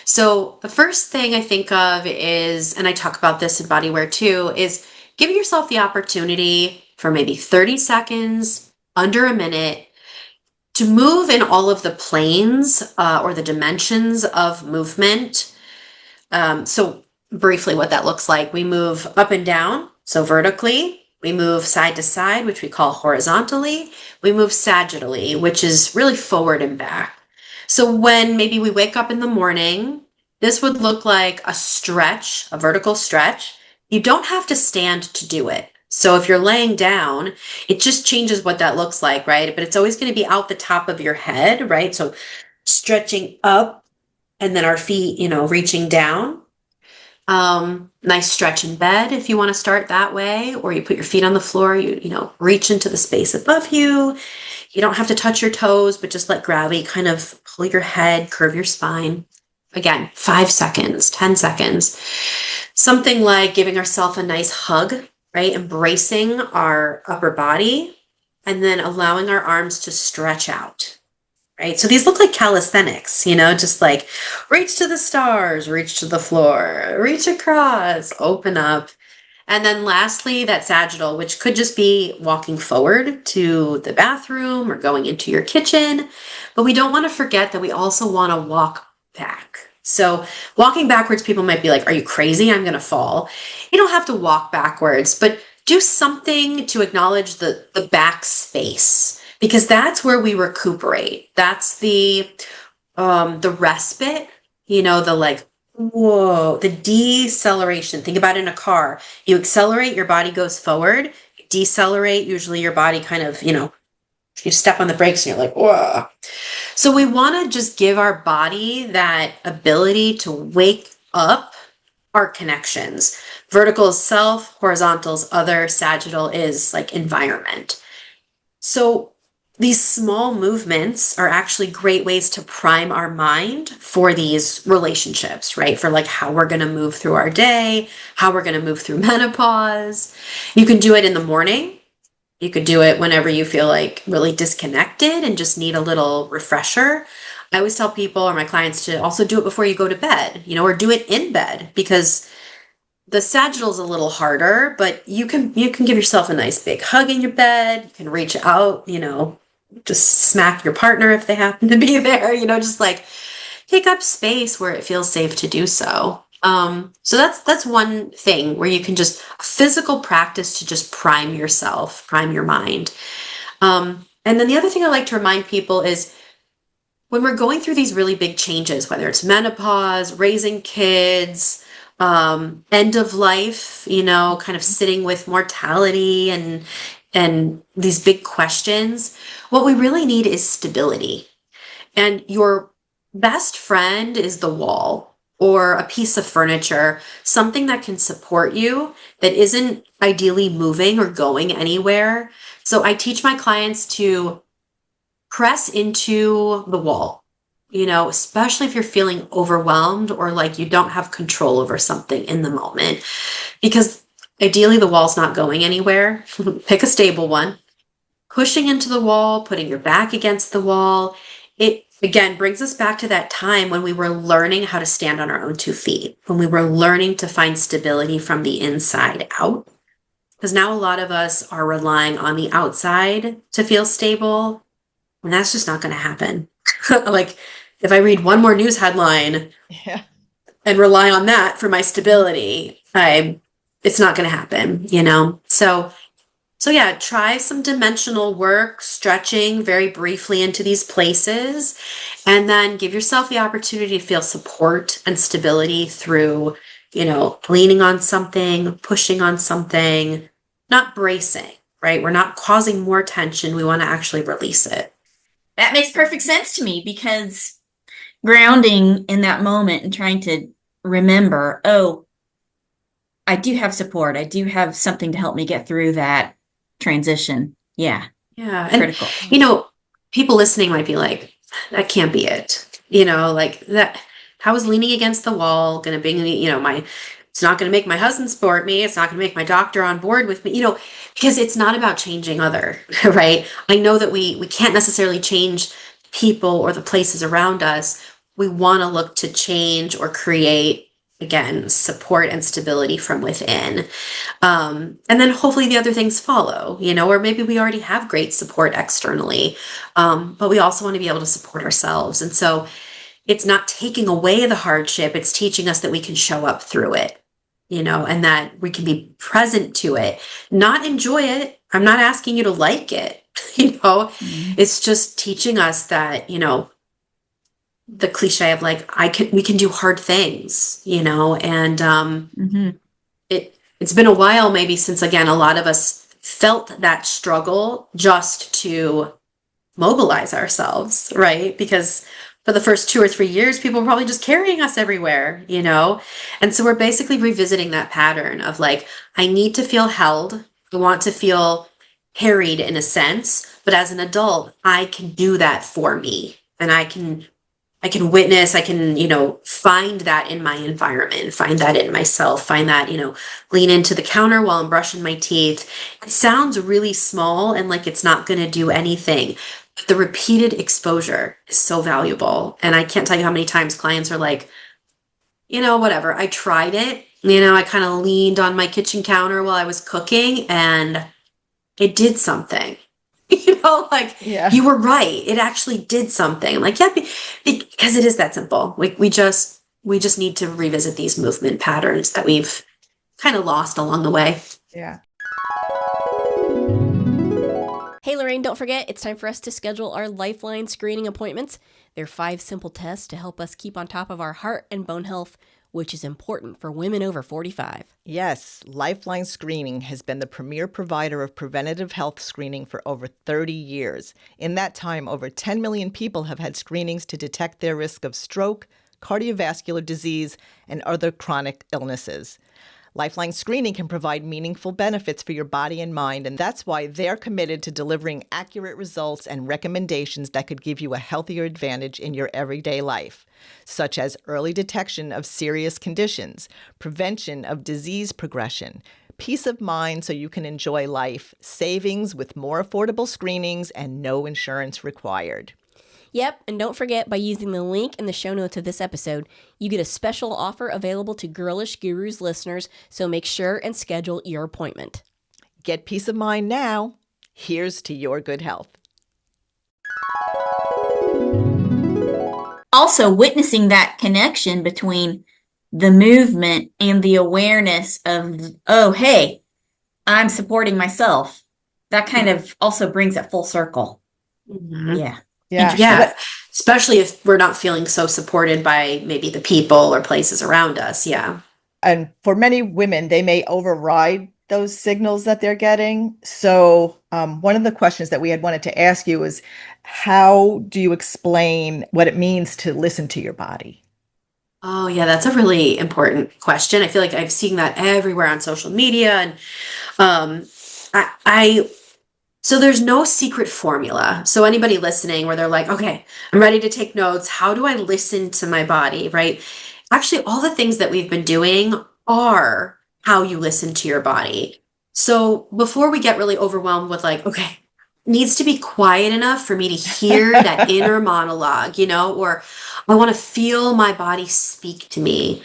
So the first thing I think of is, and I talk about this in bodywear too, is give yourself the opportunity for maybe 30 seconds, under a minute, to move in all of the planes or the dimensions of movement. So briefly what that looks like, we move up and down, so vertically. We move side to side, which we call horizontally. We move sagittally, which is really forward and back. So when maybe we wake up in the morning, this would look like a stretch, a vertical stretch. You don't have to stand to do it. So if you're laying down, it just changes what that looks like, right? But it's always going to be out the top of your head, right? So stretching up and then our feet, reaching down. Nice stretch in bed if you want to start that way, or you put your feet on the floor, you reach into the space above you. You don't have to touch your toes, but just let gravity kind of pull your head, curve your spine. Again, 5 seconds, 10 seconds. Something like giving ourselves a nice hug, right? Embracing our upper body and then allowing our arms to stretch out. Right? So these look like calisthenics, just like reach to the stars, reach to the floor, reach across, open up. And then lastly, that sagittal, which could just be walking forward to the bathroom or going into your kitchen. But we don't want to forget that we also want to walk back. So walking backwards, people might be like, are you crazy? I'm going to fall. You don't have to walk backwards, but do something to acknowledge the back space. Because that's where we recuperate. That's the respite, the like, whoa, the deceleration. Think about it in a car. You accelerate, your body goes forward. You decelerate, usually your body kind of, you step on the brakes and you're like, whoa. So we want to just give our body that ability to wake up our connections. Vertical is self, horizontal is other, sagittal is like environment. So these small movements are actually great ways to prime our mind for these relationships, right? For like how we're going to move through our day, how we're going to move through menopause. You can do it in the morning. You could do it whenever you feel like really disconnected and just need a little refresher. I always tell people or my clients to also do it before you go to bed, or do it in bed, because the sagittal is a little harder, but you can give yourself a nice big hug in your bed. You can reach out, just smack your partner if they happen to be there, just like take up space where it feels safe to do so. So that's one thing where you can just physical practice to just prime yourself, prime your mind. And then the other thing I like to remind people is when we're going through these really big changes, whether it's menopause, raising kids, end of life, kind of sitting with mortality and these big questions, what we really need is stability. And your best friend is the wall or a piece of furniture, something that can support you, that isn't ideally moving or going anywhere. So I teach my clients to press into the wall, especially if you're feeling overwhelmed or like you don't have control over something in the moment, because ideally the wall's not going anywhere. Pick a stable one. Pushing into the wall, putting your back against the wall. It again brings us back to that time when we were learning how to stand on our own 2 feet, when we were learning to find stability from the inside out. Because now a lot of us are relying on the outside to feel stable, and that's just not going to happen. Like if I read one more news headline and rely on that for my stability, it's not going to happen, So yeah, try some dimensional work, stretching very briefly into these places, and then give yourself the opportunity to feel support and stability through, leaning on something, pushing on something, not bracing, right? We're not causing more tension. We want to actually release it. That makes perfect sense to me, because grounding in that moment and trying to remember, oh, I do have support. I do have something to help me get through that transition. Yeah. Yeah. Critical. And, people listening might be like, that can't be it. Like that, how is leaning against the wall going to bring me, my It's not going to make my husband support me. It's not going to make my doctor on board with me, because it's not about changing other, right? I know that we can't necessarily change people or the places around us. We want to look to change or create, again, support and stability from within. And then hopefully the other things follow, or maybe we already have great support externally, but we also want to be able to support ourselves. And so it's not taking away the hardship, it's teaching us that we can show up through it, and that we can be present to it, not enjoy it. I'm not asking you to like it, it's just teaching us that, the cliche of like, we can do hard things, and it's been a while maybe since, again, a lot of us felt that struggle just to mobilize ourselves, right? Because for the first 2 or 3 years, people were probably just carrying us everywhere, And so we're basically revisiting that pattern of like, I need to feel held. I want to feel carried in a sense, but as an adult, I can do that for me. And I can witness, I can, find that in my environment, find that in myself, find that, lean into the counter while I'm brushing my teeth. It sounds really small and like it's not going to do anything. But the repeated exposure is so valuable. And I can't tell you how many times clients are like, whatever, I tried it. I kind of leaned on my kitchen counter while I was cooking and it did something. Yeah. You were right. It actually did something. I'm like, yeah, because it is that simple. We just need to revisit these movement patterns that we've kind of lost along the way. Yeah. Hey, Lorraine, don't forget, it's time for us to schedule our Lifeline screening appointments. They're 5 simple tests to help us keep on top of our heart and bone health, which is important for women over 45. Yes, Lifeline Screening has been the premier provider of preventative health screening for over 30 years. In that time, over 10 million people have had screenings to detect their risk of stroke, cardiovascular disease, and other chronic illnesses. Lifeline Screening can provide meaningful benefits for your body and mind, and that's why they're committed to delivering accurate results and recommendations that could give you a healthier advantage in your everyday life, such as early detection of serious conditions, prevention of disease progression, peace of mind so you can enjoy life, savings with more affordable screenings, and no insurance required. Yep, and don't forget, by using the link in the show notes of this episode, you get a special offer available to Girlish Gurus listeners, so make sure and schedule your appointment. Get peace of mind now. Here's to your good health. Also, witnessing that connection between the movement and the awareness of, oh, hey, I'm supporting myself. That kind of also brings it full circle. Mm-hmm. Yeah. Yeah, especially if we're not feeling so supported by maybe the people or places around us. Yeah. And for many women, they may override those signals that they're getting. So one of the questions that we had wanted to ask you is, how do you explain what it means to listen to your body? Oh, yeah, that's a really important question. I feel like I've seen that everywhere on social media. And so there's no secret formula. So anybody listening where they're like, okay, I'm ready to take notes. How do I listen to my body, right? Actually, all the things that we've been doing are how you listen to your body. So before we get really overwhelmed with like, okay, needs to be quiet enough for me to hear that inner monologue, or I want to feel my body speak to me.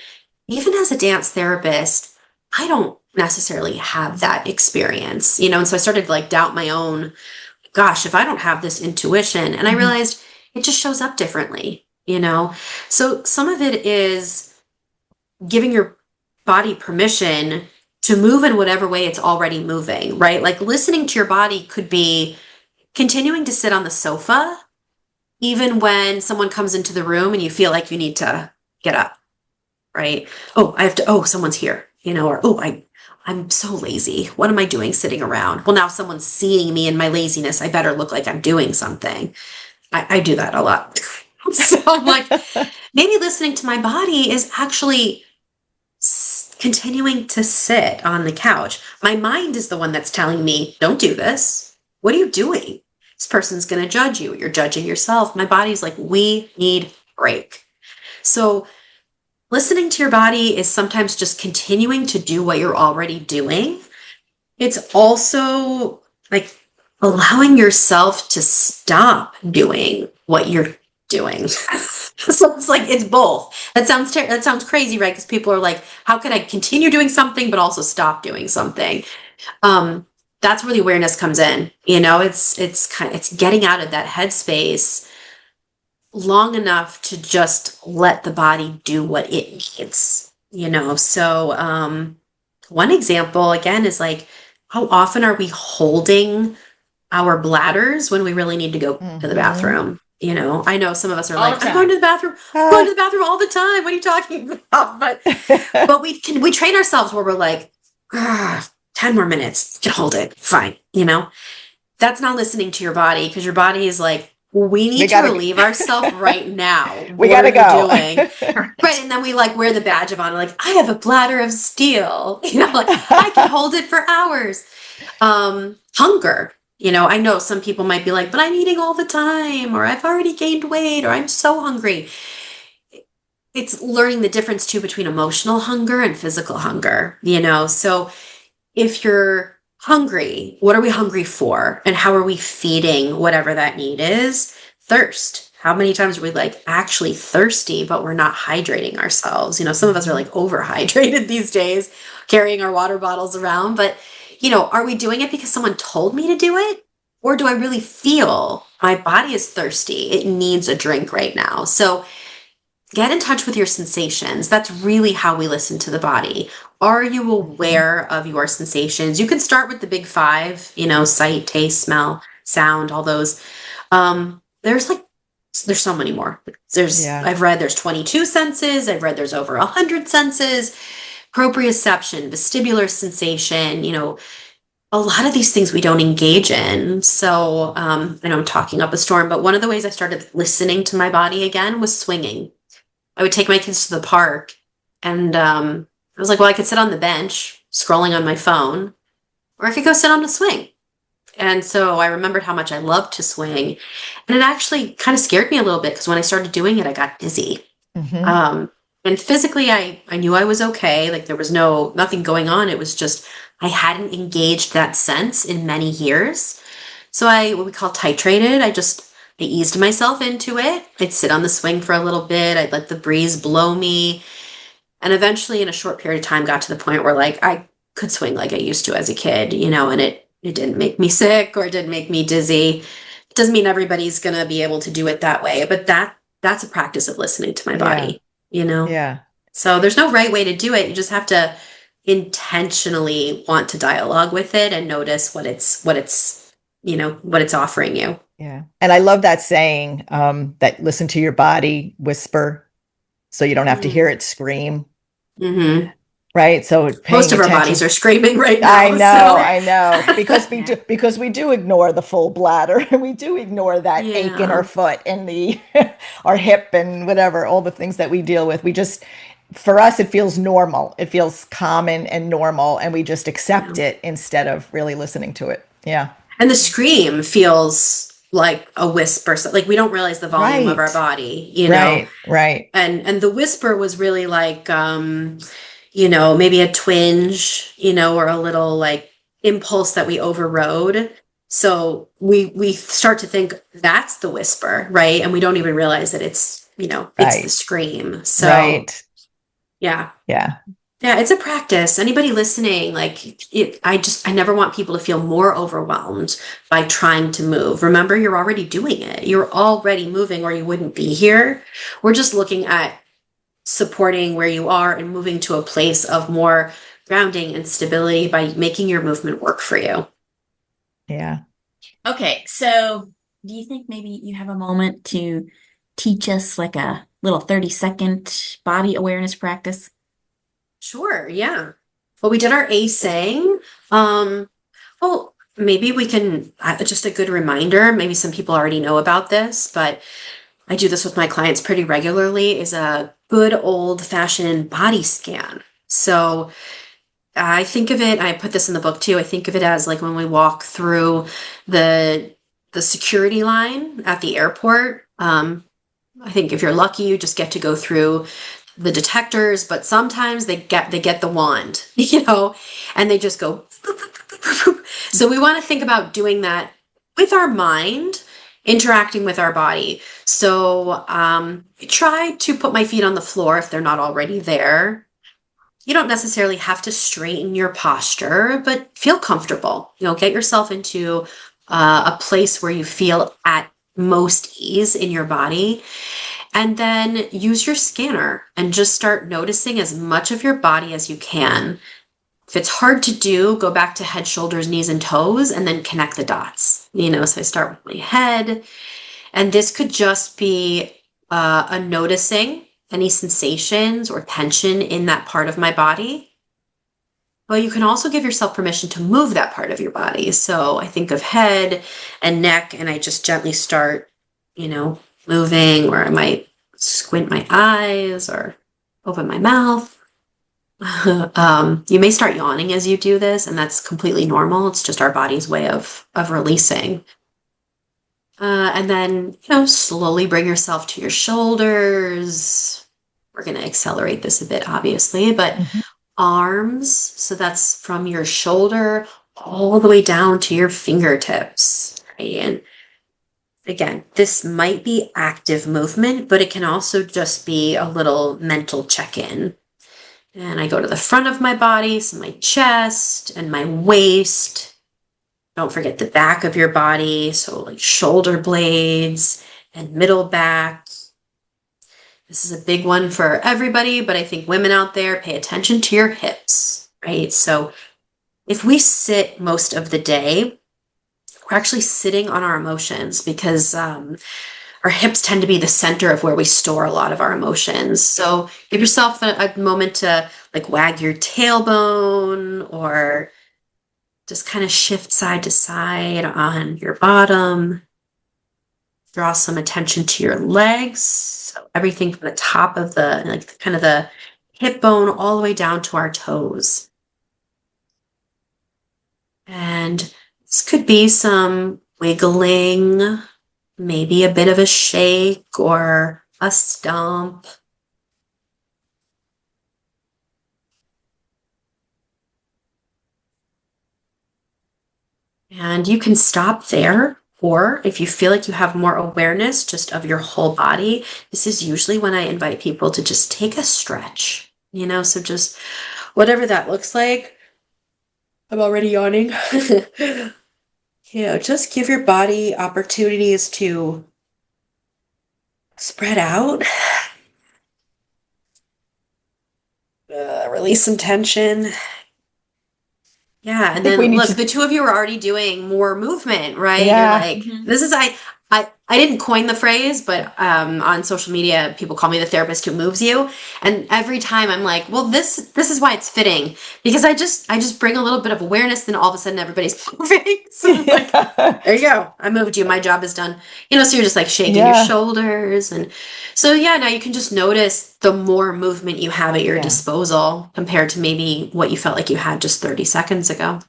Even as a dance therapist, I don't necessarily have that experience, and so I started to like doubt my own, gosh, if I don't have this intuition, and I realized it just shows up differently, so some of it is giving your body permission to move in whatever way it's already moving, right? Like listening to your body could be continuing to sit on the sofa even when someone comes into the room and you feel like you need to get up, right? Someone's here, or I'm so lazy. What am I doing sitting around? Well, now someone's seeing me in my laziness. I better look like I'm doing something. I do that a lot. So I'm like, maybe listening to my body is actually continuing to sit on the couch. My mind is the one that's telling me, don't do this. What are you doing? This person's going to judge you. You're judging yourself. My body's like, we need a break. So listening to your body is sometimes just continuing to do what you're already doing. It's also like allowing yourself to stop doing what you're doing. So it's like it's both. That sounds crazy, right? Because people are like, how could I continue doing something but also stop doing something? That's where the awareness comes in. It's getting out of that headspace long enough to just let the body do what it needs. So one example again is like, how often are we holding our bladders when we really need to go to the bathroom? I know some of us are All like, the I'm going to the bathroom. I'm going to Uh, the bathroom all the time. What are you talking about? But we train ourselves where we're like, 10 more minutes, you can hold it. Fine. That's not listening to your body, because your body is like, we we need to gotta, relieve ourselves right now. we What are gotta you go. doing? Right. And then we like wear the badge of honor, like, I have a bladder of steel. Like I can hold it for hours. Hunger. I know some people might be like, but I'm eating all the time, or I've already gained weight, or I'm so hungry. It's learning the difference too between emotional hunger and physical hunger, So if you're hungry, what are we hungry for? And how are we feeding whatever that need is? Thirst. How many times are we like actually thirsty, but we're not hydrating ourselves? Some of us are like overhydrated these days, carrying our water bottles around. But, are we doing it because someone told me to do it? Or do I really feel my body is thirsty? It needs a drink right now. So get in touch with your sensations. That's really how we listen to the body. Are you aware of your sensations? You can start with the big five, sight, taste, smell, sound, all those. There's so many more. Yeah. I've read there's 22 senses. I've read there's over 100 senses. Proprioception, vestibular sensation, a lot of these things we don't engage in. So I know I'm talking up a storm, but one of the ways I started listening to my body again was swinging. I would take my kids to the park, and I was like, well, I could sit on the bench scrolling on my phone, or I could go sit on the swing. And so I remembered how much I loved to swing. And it actually kind of scared me a little bit, because when I started doing it, I got dizzy. And physically, I knew I was okay. Like there was nothing going on. It was just, I hadn't engaged that sense in many years. So what we call titrated. I eased myself into it. I'd sit on the swing for a little bit. I'd let the breeze blow me. And eventually, in a short period of time, got to the point where like I could swing like I used to as a kid, and it didn't make me sick or it didn't make me dizzy. It doesn't mean everybody's going to be able to do it that way, but that's a practice of listening to my body, Yeah. So there's no right way to do it. You just have to intentionally want to dialogue with it and notice what it's offering you. Yeah. And I love that saying, that listen to your body whisper so you don't have to hear it scream. Mm-hmm. Right. So Most paying of our attention. bodies are screaming right now. I know, because we do ignore the full bladder, and we do ignore that ache in our foot and our hip and whatever, all the things that we deal with. For us, it feels normal. It feels common and normal, and we just accept it instead of really listening to it. Yeah. And the scream feels like a whisper. So, like we don't realize the volume of our body, Right. And the whisper was really like, maybe a twinge, or a little like impulse that we overrode. So we start to think that's the whisper, right? And we don't even realize that it's the scream. So yeah. Yeah, it's a practice. Anybody listening, I never want people to feel more overwhelmed by trying to move. Remember, you're already doing it. You're already moving, or you wouldn't be here. We're just looking at supporting where you are and moving to a place of more grounding and stability by making your movement work for you. Yeah. Okay, so do you think maybe you have a moment to teach us like a little 30-second body awareness practice? Sure, yeah. Well, we did our asang. Well, maybe we can, just a good reminder, maybe some people already know about this, but I do this with my clients pretty regularly, is a good old-fashioned body scan. So I think of it, I put this in the book too, I think of it as like when we walk through the security line at the airport. I think if you're lucky, you just get to go through the detectors, but sometimes they get the wand, you know, and they just go. So we want to think about doing that with our mind, interacting with our body. So try to put my feet on the floor if they're not already there. You don't necessarily have to straighten your posture, but feel comfortable. You know, get yourself into a place where you feel at most ease in your body. And then use your scanner and just start noticing as much of your body as you can. If it's hard to do, go back to head, shoulders, knees, and toes, and then connect the dots. You know, so I start with my head, and this could just be a noticing any sensations or tension in that part of my body. Well, you can also give yourself permission to move that part of your body. So I think of head and neck, and I just gently start, you know, moving, or I might squint my eyes or open my mouth. You may start yawning as you do this, and that's completely normal. It's just our body's way of releasing. And then, you know, slowly bring yourself to your shoulders. We're going to accelerate this a bit, obviously, but arms. So that's from your shoulder all the way down to your fingertips, right? And again, this might be active movement, but it can also just be a little mental check-in. And I go to the front of my body, so my chest and my waist. Don't forget the back of your body, so like shoulder blades and middle back. This is a big one for everybody, but I think women out there, pay attention to your hips, right? So if we sit most of the day, we're actually sitting on our emotions, because our hips tend to be the center of where we store a lot of our emotions. So give yourself a moment to like wag your tailbone, or just kind of shift side to side on your bottom. Draw some attention to your legs. So everything from the top of the, like kind of the hip bone all the way down to our toes. And this could be some wiggling, maybe a bit of a shake or a stomp. And you can stop there, or if you feel like you have more awareness just of your whole body, this is usually when I invite people to just take a stretch, you know, so just whatever that looks like. I'm already yawning. You know, just give your body opportunities to spread out, release some tension. Yeah, and then look, the two of you are already doing more movement, right? Yeah. You're like, this is I didn't coin the phrase, but on social media, people call me the therapist who moves you. And every time I'm like, well, this is why it's fitting, because I just bring a little bit of awareness, then all of a sudden everybody's moving. So I'm like, there you go, I moved you, my job is done. You know, so you're just like shaking your shoulders, and so yeah, now you can just notice the more movement you have at your disposal compared to maybe what you felt like you had just 30 seconds ago.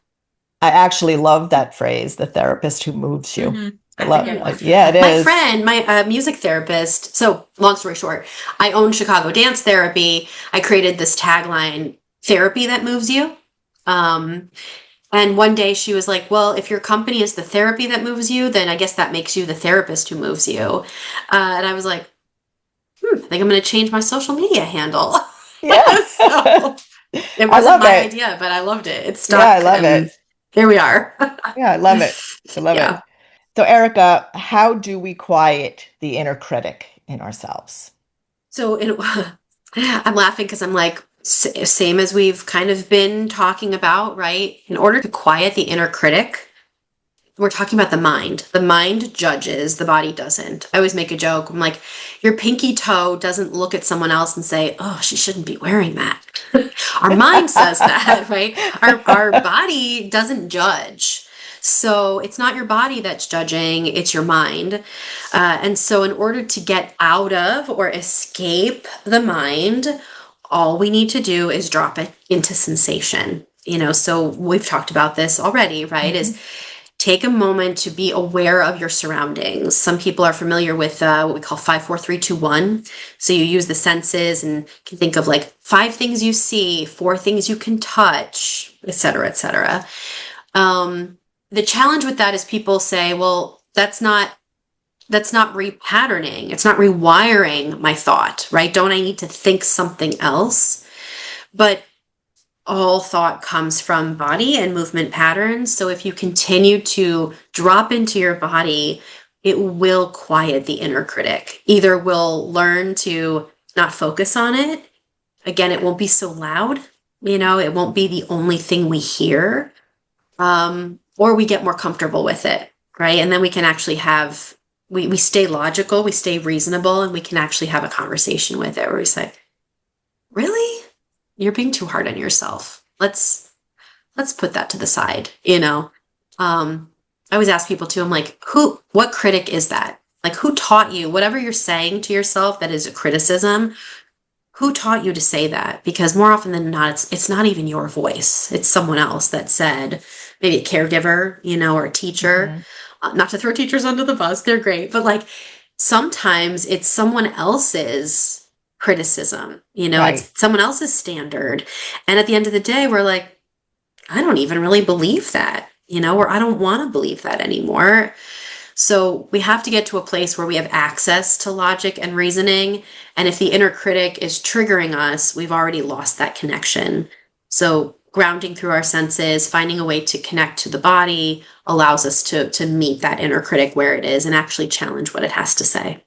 I actually love that phrase, the therapist who moves you. Mm-hmm. I love it. Yeah, it is. My friend, my music therapist, so long story short, I own Chicago Dance Therapy. I created this tagline, therapy that moves you. And one day she was like, well, if your company is the therapy that moves you, then I guess that makes you the therapist who moves you. And I was like, I think I'm going to change my social media handle. Yeah. So, it wasn't my idea, but I loved it. It stuck. Yeah, I love it. Here we are. Yeah, I love it. I love it. So, Erica, how do we quiet the inner critic in ourselves? So I'm laughing because I'm like, same as we've kind of been talking about, right? In order to quiet the inner critic, we're talking about the mind. The mind judges, the body doesn't. I always make a joke. I'm like, your pinky toe doesn't look at someone else and say, oh, she shouldn't be wearing that. Our mind says that, right? Our body doesn't judge. So it's not your body that's judging, it's your mind. And so in order to get out of or escape the mind, all we need to do is drop it into sensation. You know, so we've talked about this already, right? Is take a moment to be aware of your surroundings. Some people are familiar with what we call 5, 4, 3, 2, 1. So you use the senses and can think of like 5 things you see, 4 things you can touch, et cetera, et cetera. The challenge with that is people say, well, that's not repatterning. It's not rewiring my thought, right? Don't I need to think something else? But all thought comes from body and movement patterns. So if you continue to drop into your body, it will quiet the inner critic. Either we'll learn to not focus on it. Again, it won't be so loud. It won't be the only thing we hear. Or we get more comfortable with it, right? And then we can actually we stay logical, we stay reasonable, and we can actually have a conversation with it where we say, really? You're being too hard on yourself. Let's put that to the side, I always ask people too, I'm like, what critic is that? Like, who taught you, whatever you're saying to yourself that is a criticism, who taught you to say that? Because more often than not, it's not even your voice. It's someone else that said, maybe a caregiver, or a teacher. Not to throw teachers under the bus, they're great, but like sometimes it's someone else's criticism, Right. It's someone else's standard. And at the end of the day, we're like, I don't even really believe that, or I don't want to believe that anymore. So we have to get to a place where we have access to logic and reasoning. And if the inner critic is triggering us, we've already lost that connection. So grounding through our senses, finding a way to connect to the body allows us to meet that inner critic where it is and actually challenge what it has to say.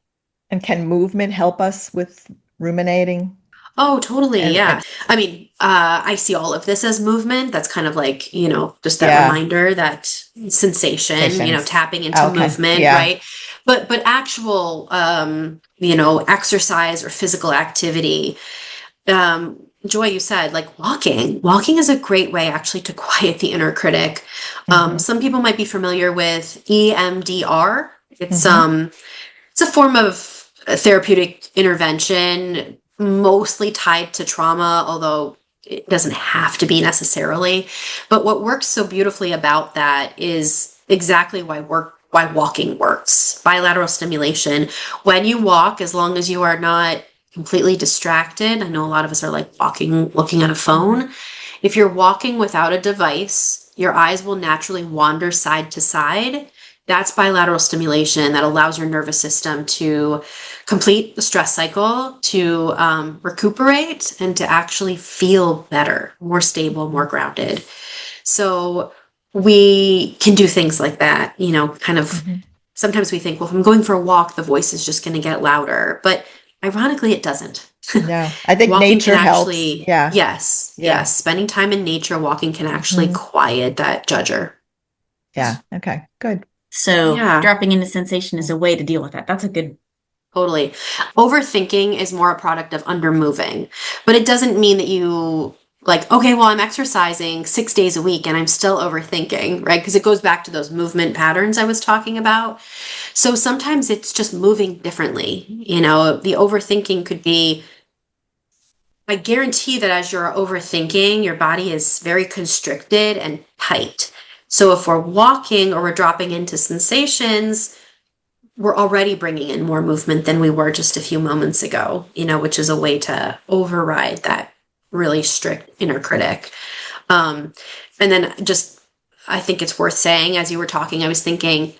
And can movement help us with ruminating? Oh, totally. And- Yeah. and- I mean, I see all of this as movement. That's kind of like, just that Yeah. reminder, that sensation, Sensations. tapping into Okay. movement, Yeah. right? But actual, exercise or physical activity, Joy, you said like walking is a great way actually to quiet the inner critic. Some people might be familiar with EMDR. It's a form of therapeutic intervention, mostly tied to trauma, although it doesn't have to be necessarily. But what works so beautifully about that is exactly why walking works. Bilateral stimulation. When you walk, as long as you are not completely distracted, I know a lot of us are like walking, looking at a phone. If you're walking without a device, your eyes will naturally wander side to side. That's bilateral stimulation that allows your nervous system to complete the stress cycle, to recuperate, and to actually feel better, more stable, more grounded. So we can do things like that, kind of. Sometimes we think, well, if I'm going for a walk, the voice is just going to get louder. But ironically, it doesn't. No, I think Walking nature can helps. actually, Yeah. Yes. Spending time in nature, walking can actually quiet that judger. Yeah. Okay. Good. So Yeah. dropping into sensation is a way to deal with that. That's a good. Totally. Overthinking is more a product of undermoving, but it doesn't mean that you like, okay, well, I'm exercising 6 days a week and I'm still overthinking, right? Because it goes back to those movement patterns I was talking about. So sometimes it's just moving differently. The overthinking could be, I guarantee that as you're overthinking, your body is very constricted and tight. So if we're walking or we're dropping into sensations, we're already bringing in more movement than we were just a few moments ago, which is a way to override that really strict inner critic. And then I think it's worth saying, as you were talking, I was thinking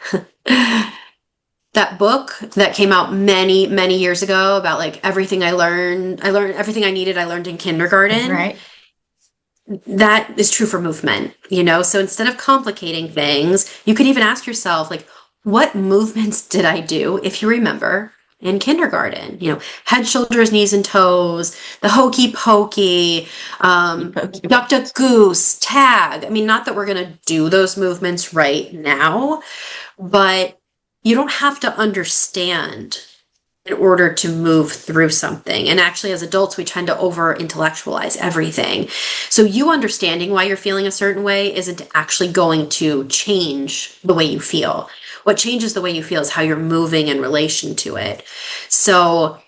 that book that came out many, many years ago about like everything I learned everything I needed, I learned in kindergarten. Right. That is true for movement, So instead of complicating things, you could even ask yourself, like, what movements did I do, if you remember, in kindergarten? Head, shoulders, knees, and toes, the hokey pokey, duck, duck, goose, tag. I mean, not that we're going to do those movements right now, but you don't have to understand in order to move through something. And actually, as adults, we tend to over-intellectualize everything. So you understanding why you're feeling a certain way isn't actually going to change the way you feel. What changes the way you feel is how you're moving in relation to it. So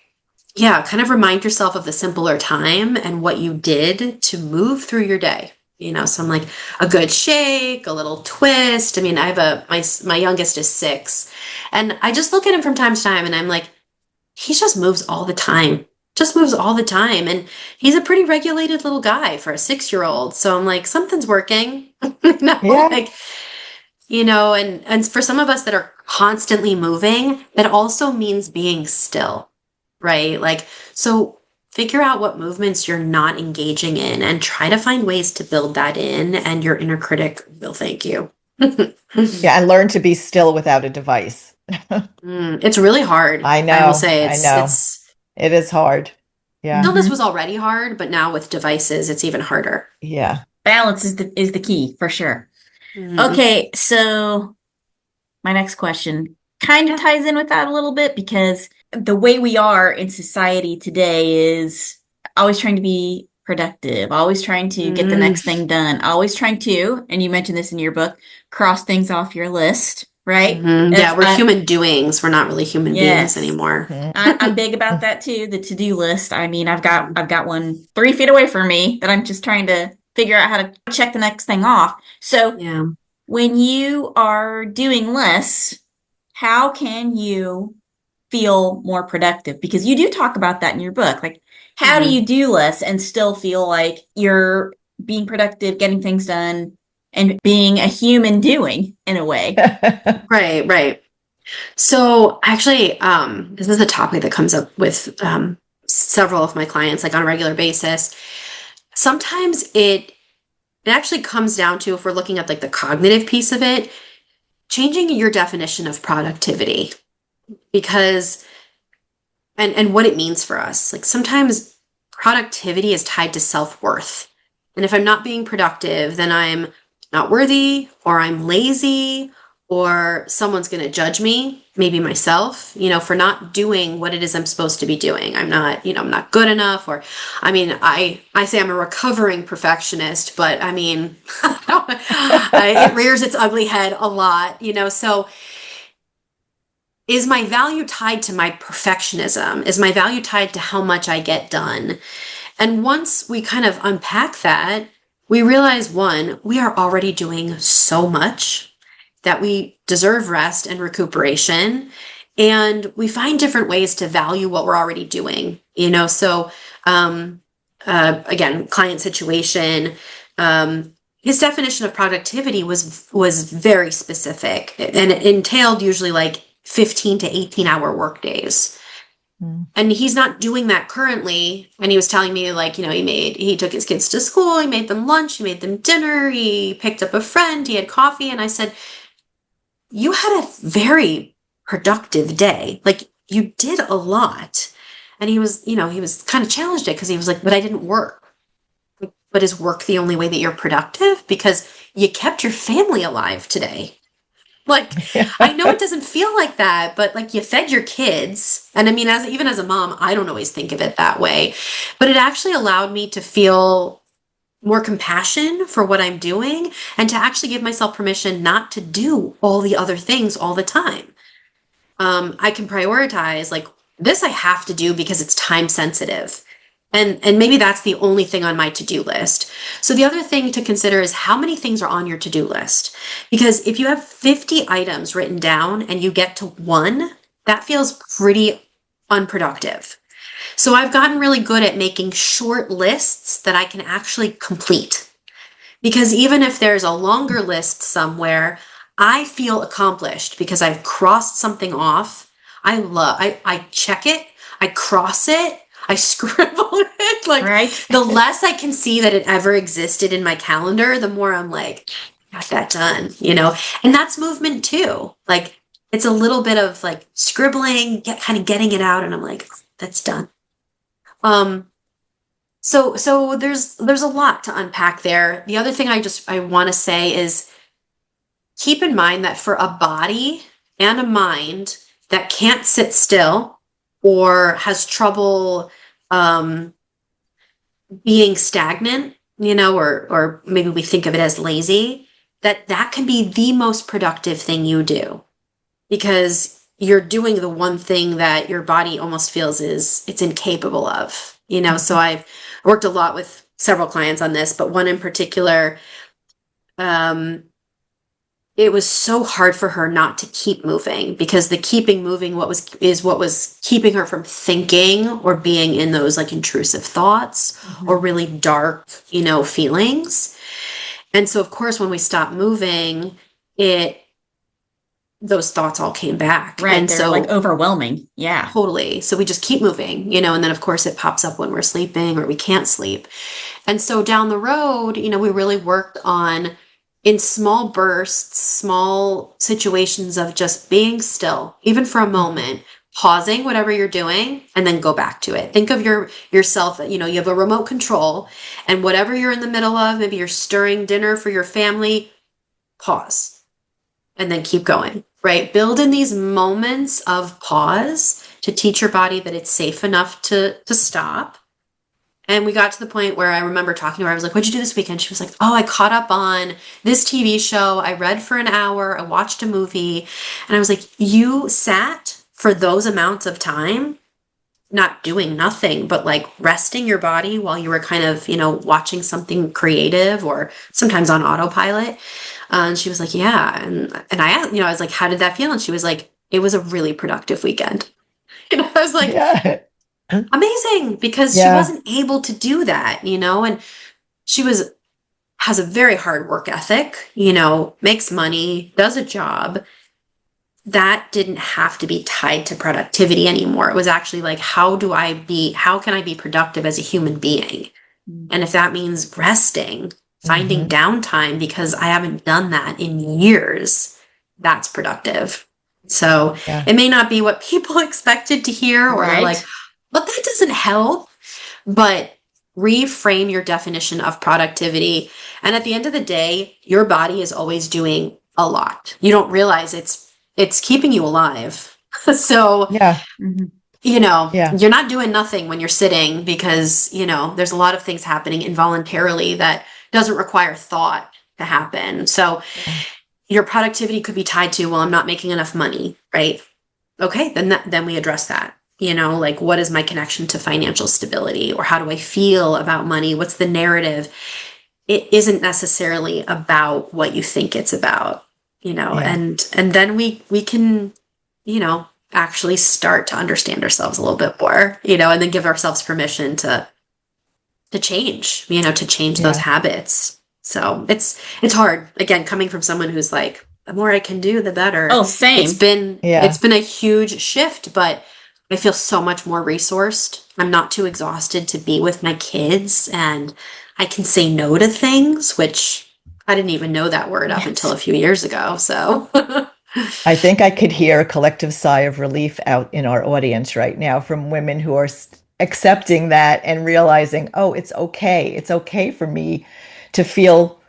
yeah, kind of remind yourself of the simpler time and what you did to move through your day. So I'm like, a good shake, a little twist. I mean, I have my youngest is 6, and I just look at him from time to time and I'm like, he just moves all the time. Just moves all the time. And he's a pretty regulated little guy for a 6-year-old. So I'm like, something's working. Yeah. Like, and for some of us that are constantly moving, that also means being still, right? Like, so figure out what movements you're not engaging in and try to find ways to build that in, and your inner critic will thank you. Yeah, and learn to be still without a device. It's really hard. I I will know. say I know. It is hard. Yeah. stillness was already hard, but now with devices, it's even harder. Yeah. Balance is the key for sure. Mhm. Okay, so my next question kind of ties in with that a little bit, because the way we are in society today is always trying to be productive, always trying to get the next thing done, always trying to, and you mentioned this in your book, cross things off your list, right? Yeah, we're human doings. We're not really human beings Yes. anymore. I'm big about that too, the to-do list. I mean, I've got one 3 feet away from me that I'm just trying to figure out how to check the next thing off. So Yeah. when you are doing less, how can you feel more productive? Because you do talk about that in your book. Like, how do you do less and still feel like you're being productive, getting things done, and being a human doing in a way? Right. So actually, this is a topic that comes up with several of my clients, like on a regular basis. Sometimes it actually comes down to, if we're looking at like the cognitive piece of it, changing your definition of productivity, because and what it means for us. Like, sometimes productivity is tied to self-worth. And if I'm not being productive, then I'm not worthy, or I'm lazy, or someone's going to judge me, maybe myself, for not doing what it is I'm supposed to be doing. I'm not good enough. Or, I mean, I say I'm a recovering perfectionist, but I mean, it rears its ugly head a lot, so is my value tied to my perfectionism? Is my value tied to how much I get done? And once we kind of unpack that, we realize, one, we are already doing so much that we deserve rest and recuperation. And we find different ways to value what we're already doing, So, again, client situation, his definition of productivity was very specific, and it entailed usually like 15 to 18-hour work days. And he's not doing that currently. And he was telling me, like, he took his kids to school, he made them lunch, he made them dinner, he picked up a friend, he had coffee. And I said, you had a very productive day. Like, you did a lot. And he was kind of challenged it, because he was like, but I didn't work. But is work the only way that you're productive? Because you kept your family alive today. Like, I know it doesn't feel like that, but like, you fed your kids. And I mean, even as a mom, I don't always think of it that way, but it actually allowed me to feel more compassion for what I'm doing, and to actually give myself permission not to do all the other things all the time. I can prioritize, like, this I have to do because it's time sensitive. And maybe that's the only thing on my to-do list. So the other thing to consider is how many things are on your to-do list. Because if you have 50 items written down and you get to 1, that feels pretty unproductive. So I've gotten really good at making short lists that I can actually complete. Because even if there's a longer list somewhere, I feel accomplished because I've crossed something off. I check it, I cross it, I scribble it. Like, Right. the less I can see that it ever existed in my calendar, the more I'm like, got that done, And that's movement too. Like, it's a little bit of like scribbling, kind of getting it out, and I'm like, that's done. So there's a lot to unpack there. The other thing I want to say is, keep in mind that for a body and a mind that can't sit still, or has trouble being stagnant, or maybe we think of it as lazy, that can be the most productive thing you do, because you're doing the one thing that your body almost feels it's incapable of, So I've worked a lot with several clients on this, but one in particular, it was so hard for her not to keep moving, because the keeping moving what was keeping her from thinking or being in those like intrusive thoughts or really dark, feelings. And so of course when we stopped moving, those thoughts all came back. Right. And They're so like overwhelming. Yeah. totally. So we just keep moving, and then of course it pops up when we're sleeping or we can't sleep. And so down the road, we really worked on, in small bursts, small situations of just being still, even for a moment, pausing whatever you're doing, and then go back to it. Think of yourself, you have a remote control, and whatever you're in the middle of, maybe you're stirring dinner for your family, pause. And then keep going, right? Build in these moments of pause to teach your body that it's safe enough to stop. And we got to the point where I remember talking to her. I was like, what'd you do this weekend? She was like, oh, I caught up on this TV show. I read for an hour. I watched a movie. And I was like, you sat for those amounts of time, not doing nothing, but like resting your body while you were kind of, watching something creative or sometimes on autopilot. And she was like, yeah. And I asked, I was like, how did that feel? And she was like, it was a really productive weekend. I was like, Yeah. amazing, because she wasn't able to do that, and she has a very hard work ethic, makes money, does a job that didn't have to be tied to productivity anymore. It was actually like, how can I be productive as a human being? And if that means resting, finding downtime, because I haven't done that in years, that's productive. So it may not be what people expected to hear, or they're like, but that doesn't help. But reframe your definition of productivity. And at the end of the day, your body is always doing a lot. You don't realize it's keeping you alive. So, you're not doing nothing when you're sitting, because, there's a lot of things happening involuntarily that doesn't require thought to happen. So your productivity could be tied to, well, I'm not making enough money, right? Okay, then we address that. Like, what is my connection to financial stability, or how do I feel about money? What's the narrative? It isn't necessarily about what you think it's about, and then we can, actually start to understand ourselves a little bit more, and then give ourselves permission to change, to change those habits. So it's hard, again, coming from someone who's like, the more I can do, the better. Oh, same. It's been a huge shift, but I feel so much more resourced. I'm not too exhausted to be with my kids, and I can say no to things, which I didn't even know that word up until a few years ago. So I think I could hear a collective sigh of relief out in our audience right now from women who are accepting that and realizing, oh, it's okay. It's okay for me to feel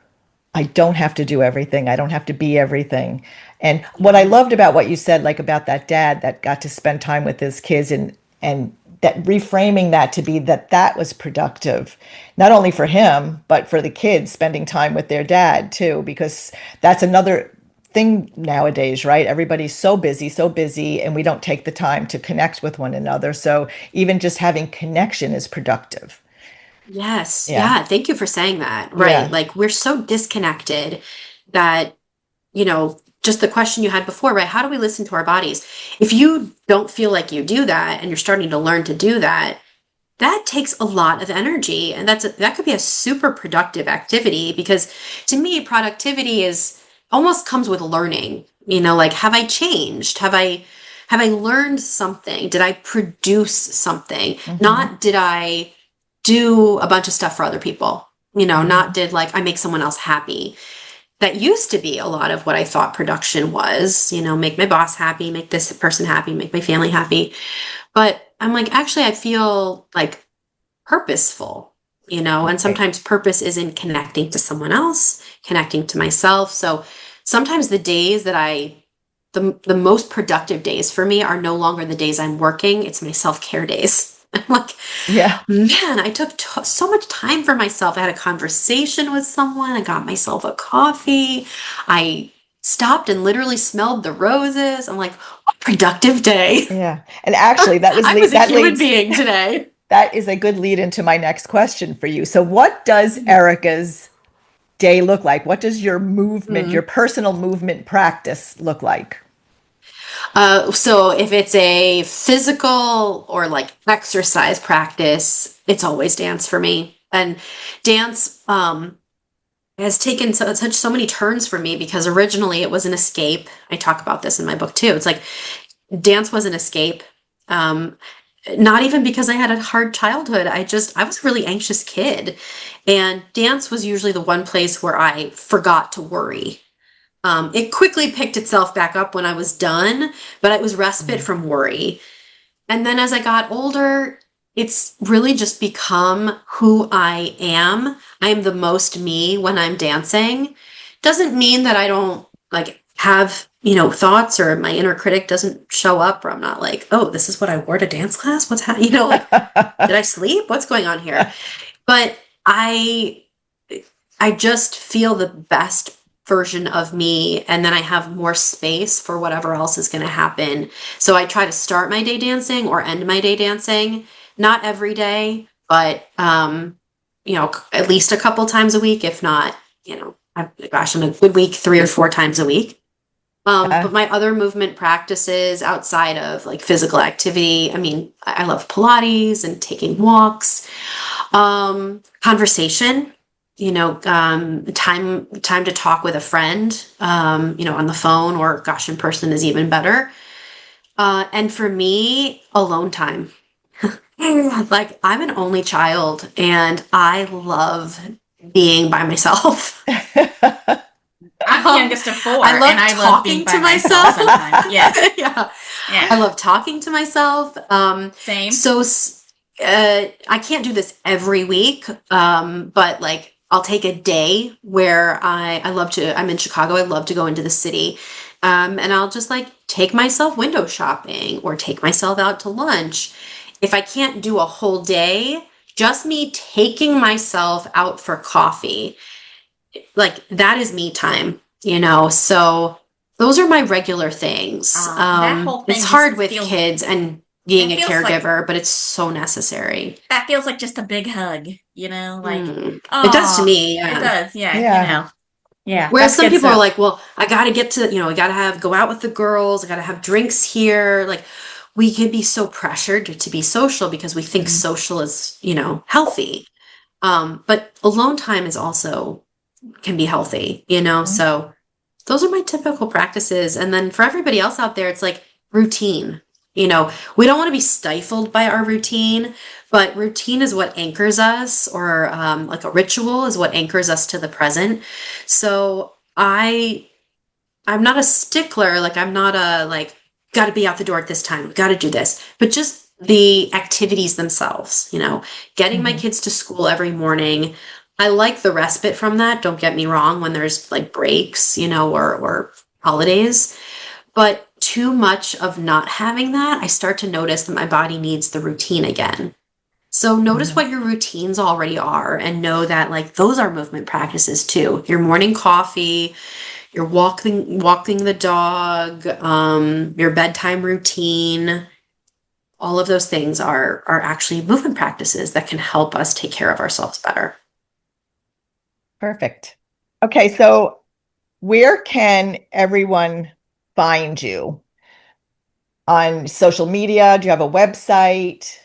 I don't have to do everything. I don't have to be everything. And what I loved about what you said, like about that dad that got to spend time with his kids, and that reframing that to be that was productive, not only for him, but for the kids spending time with their dad too, because that's another thing nowadays, right? Everybody's so busy, and we don't take the time to connect with one another. So even just having connection is productive. Yes. Yeah. Thank you for saying that. Right. Yeah. Like, we're so disconnected that, just the question you had before, right? How do we listen to our bodies? If you don't feel like you do that, and you're starting to learn to do that, that takes a lot of energy. And that could be a super productive activity, because to me, productivity almost comes with learning, like, have I changed? Have I learned something? Did I produce something? Not did I do a bunch of stuff for other people, not did like I make someone else happy. That used to be a lot of what I thought production was, make my boss happy, make this person happy, make my family happy. But I'm like, actually, I feel like purposeful, and sometimes purpose is in connecting to someone else, connecting to myself. So sometimes the days that the most productive days for me are no longer the days I'm working. It's my self-care days. I'm like, man, I took so much time for myself. I had a conversation with someone. I got myself a coffee. I stopped and literally smelled the roses. I'm like, what a productive day. Yeah. And actually, that was I was a human being today. that is a good lead into my next question for you. So what does Erica's day look like? What does your movement, your personal movement practice look like? So if it's a physical or like exercise practice, it's always dance for me. And dance has taken so many turns for me because originally it was an escape. I talk about this in my book too. It's like dance was an escape. Not even because I had a hard childhood. I was a really anxious kid. And dance was usually the one place where I forgot to worry. It quickly picked itself back up when I was done, but it was respite from worry. And then as I got older, it's really just become who I am. I am the most me when I'm dancing. Doesn't mean that I don't like have, thoughts or my inner critic doesn't show up or I'm not like, oh, this is what I wore to dance class. What's happening? Like, did I sleep? What's going on here? But I just feel the best version of me, and then I have more space for whatever else is going to happen. So I try to start my day dancing or end my day dancing. Not every day, but at least a couple times a week, if not, in a good week, 3 or 4 times a week. But my other movement practices outside of like physical activity, I love Pilates and taking walks, conversation, time to talk with a friend, on the phone or gosh, in person is even better. And for me, alone time. Like I'm an only child and I love being by myself. I'm the youngest of 4, I love and I love talking being by to myself sometimes. Yes. Yeah. Yeah. I love talking to myself. Same. So I can't do this every week, but like I'll take a day where I'm in Chicago. I love to go into the city. And I'll just like take myself window shopping or take myself out to lunch. If I can't do a whole day, just me taking myself out for coffee, like that is me time, so those are my regular things. That whole thing it's hard just with feels- kids and being a it feels like- caregiver, but it's so necessary. That feels like just a big hug, like, It does to me. Yeah. It does. Yeah. Yeah. Yeah. Whereas that's some good people are stuff. like, well, I got to get to, I got to go out with the girls. I got to have drinks here. Like we can be so pressured to be social because we think social is, healthy. But alone time is also can be healthy, so those are my typical practices. And then for everybody else out there, it's like routine. We don't want to be stifled by our routine, but routine is what anchors us, or like a ritual is what anchors us to the present. So I'm not a stickler. Like I'm not a like, got to be out the door at this time. Got to do this, but just the activities themselves, getting my kids to school every morning. I like the respite from that. Don't get me wrong when there's like breaks, or holidays, but too much of not having that, I start to notice that my body needs the routine again. So notice what your routines already are and know that like those are movement practices too. Your morning coffee, your walking the dog, your bedtime routine, all of those things are actually movement practices that can help us take care of ourselves better. Perfect. Okay, so where can everyone find you? On social media? Do you have a website?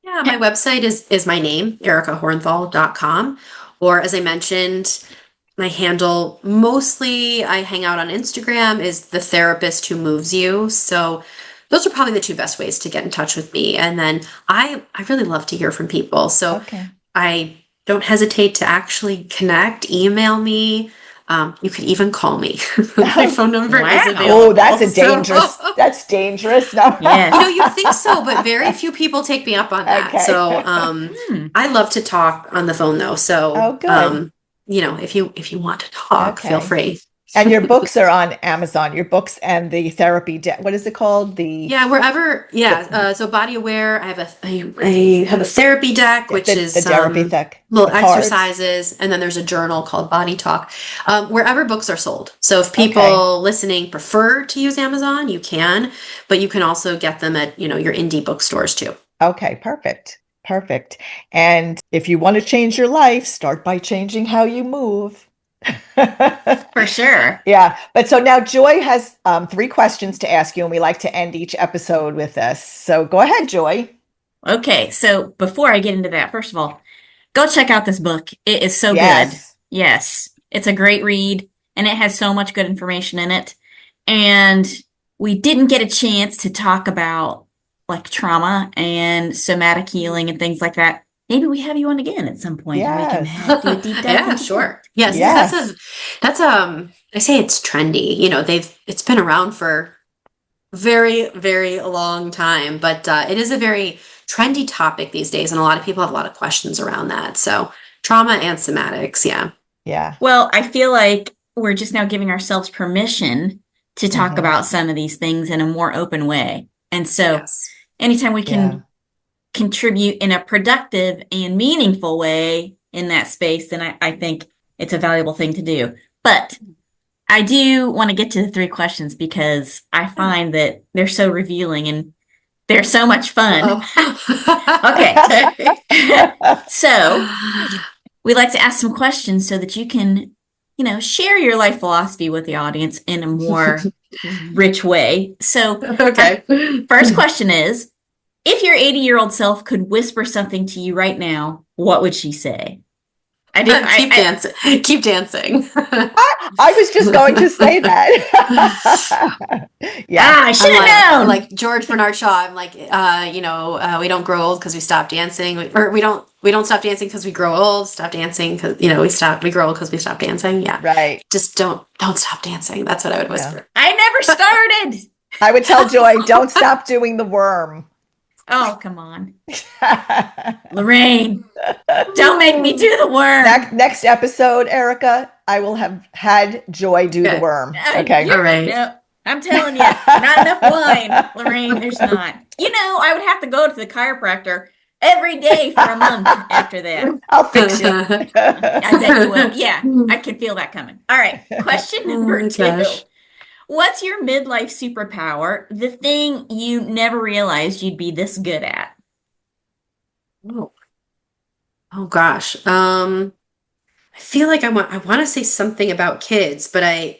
Yeah, my website is my name, ericahornthal.com. Or as I mentioned, my handle, mostly I hang out on Instagram, is the therapist who moves you. So those are probably the 2 best ways to get in touch with me. And then I really love to hear from people. So Okay. I don't hesitate to actually connect, email me. You could even call me. My phone number is Wow. available. Oh, that's dangerous. No. Yes. You think so, but very few people take me up on that. Okay. So I love to talk on the phone though. So Oh, good. if you want to talk, Okay. feel free. And your books are on Amazon. Your books and the therapy what is it called? Yeah, wherever. Yeah. So Body Aware, I have a therapy deck, which is the therapy deck, little the cards. exercises, and then there's a journal called Body Talk, wherever books are sold. So if people listening prefer to use Amazon, you can, but you can also get them at your indie bookstores too. Okay, perfect. Perfect. And if you want to change your life, start by changing how you move. For sure. Yeah. But so now Joy has 3 questions to ask you, and we like to end each episode with this. So go ahead, Joy. Okay, so before I get into that, first of all, go check out this book. It is so good. Yes. Yes, it's a great read, and it has so much good information in it. And we didn't get a chance to talk about like trauma and somatic healing and things like that. Maybe we have you on again at some point and we can Yes. do a deep dive Yeah, into sure. that. Yes, Yes. that's I say it's trendy. It's been around for very, very long time, but it is a very trendy topic these days, and a lot of people have a lot of questions around that. So trauma and somatics, yeah. Yeah. Well, I feel like we're just now giving ourselves permission to talk Mhm. about some of these things in a more open way. And so Yes. anytime we Yeah. can contribute in a productive and meaningful way in that space, then I think it's a valuable thing to do. But I do want to get to the 3 questions because I find that they're so revealing and they're so much fun. Okay. So we like to ask some questions so that you can, share your life philosophy with the audience in a more rich way. So Okay. first question is, if your 80-year-old self could whisper something to you right now, what would she say? Keep dancing. Keep dancing. I was just going to say that. Yeah. I should have known. Like George Bernard Shaw. I'm like, we don't grow old because we stop dancing, or we don't stop dancing because we grow old. Stop dancing because we grow old because we stop dancing. Yeah, Right. just don't stop dancing. That's what I would whisper. I never started. I would tell Joy, don't stop doing the worm. Oh, come on. Lorraine, don't make me do the worm. Next episode, Erica, I will have had Joy do the worm. Okay. All right. No, I'm telling you, not enough wine, Lorraine. There's not. I would have to go to the chiropractor every day for a month after that. I'll fix you. I bet you will. Yeah, I can feel that coming. All right. Question number 2. Gosh. What's your midlife superpower? The thing you never realized you'd be this good at? Oh gosh. I feel like I want to say something about kids, but I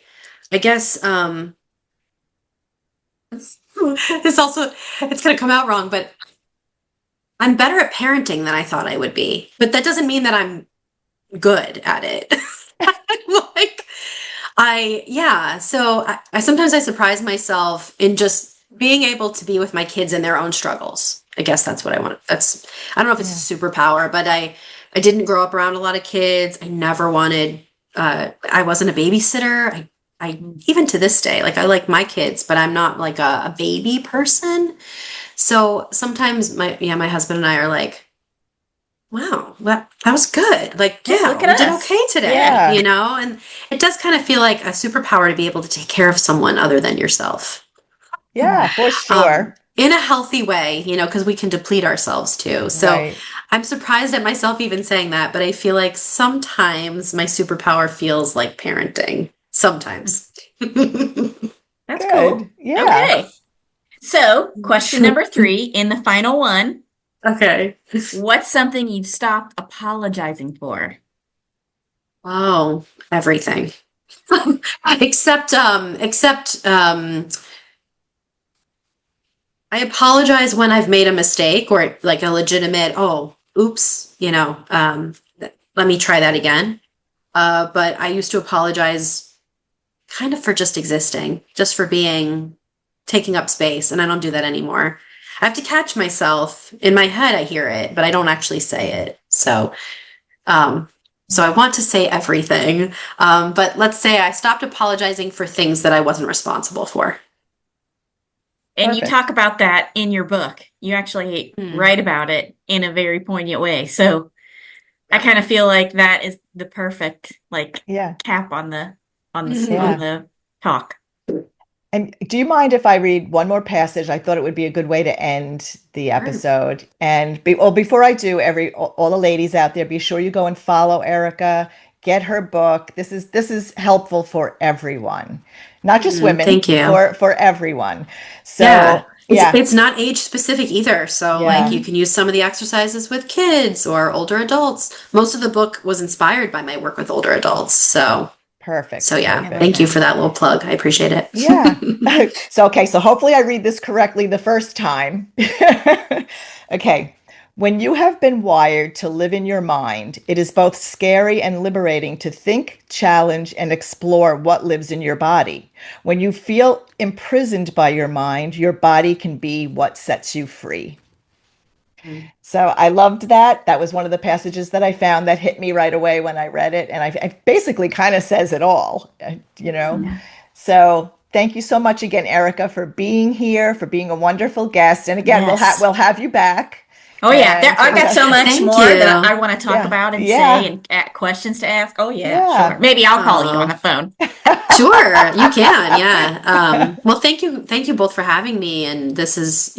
guess it's going to come out wrong, but I'm better at parenting than I thought I would be. But that doesn't mean that I'm good at it. So I sometimes I surprise myself in just being able to be with my kids in their own struggles. I guess that's what I want. I don't know if it's a superpower, but I didn't grow up around a lot of kids. I never wanted, I wasn't a babysitter. I even to this day, like I like my kids, but I'm not like a baby person. So sometimes my husband and I are like, wow, that was good. Like, yeah, look at we did us. okay today, Yeah. and it does kind of feel like a superpower to be able to take care of someone other than yourself. Yeah, for sure. In a healthy way, because we can deplete ourselves too. So Right. I'm surprised at myself even saying that, but I feel like sometimes my superpower feels like parenting. Sometimes. That's Good. cool. Yeah. Okay. So, question number 3 in the final one. Okay. What's something you've stopped apologizing for? Oh, everything. except I apologize when I've made a mistake or like a legitimate, oh, oops, let me try that again. But I used to apologize kind of for just existing, just for taking up space, and I don't do that anymore. I have to catch myself. In my head, I hear it, but I don't actually say it. So I want to say everything. But let's say I stopped apologizing for things that I wasn't responsible for. And Perfect. you talk about that in your book. You actually write about it in a very poignant way. So I kind of feel like that is the perfect cap on the talk. And do you mind if I read one more passage? I thought it would be a good way to end the episode. And before I do, all the ladies out there, be sure you go and follow Erica. Get her book. This is helpful for everyone, not just women. Thank you. For everyone. So Yeah. Yeah. It's not age specific either. So Yeah. like you can use some of the exercises with kids or older adults. Most of the book was inspired by my work with older adults. Perfect. So yeah, Yeah, very thank you good. for that little plug. I appreciate it. Yeah. So hopefully I read this correctly the first time. Okay. When you have been wired to live in your mind, it is both scary and liberating to think, challenge, and explore what lives in your body. When you feel imprisoned by your mind, your body can be what sets you free. So I loved that. That was one of the passages that I found that hit me right away when I read it. And it basically kind of says it all, you know. Yeah. So thank you so much again, Erica, for being here, for being a wonderful guest. And again, Yes. we'll have you back. Oh yeah, And I've got so much Thank more you. that I want to talk Yeah. about and Yeah. say and questions to ask. Oh yeah, Yeah. sure. Maybe I'll call you Oh. on the phone. Sure, you can. Yeah. Well, thank you both for having me. And this is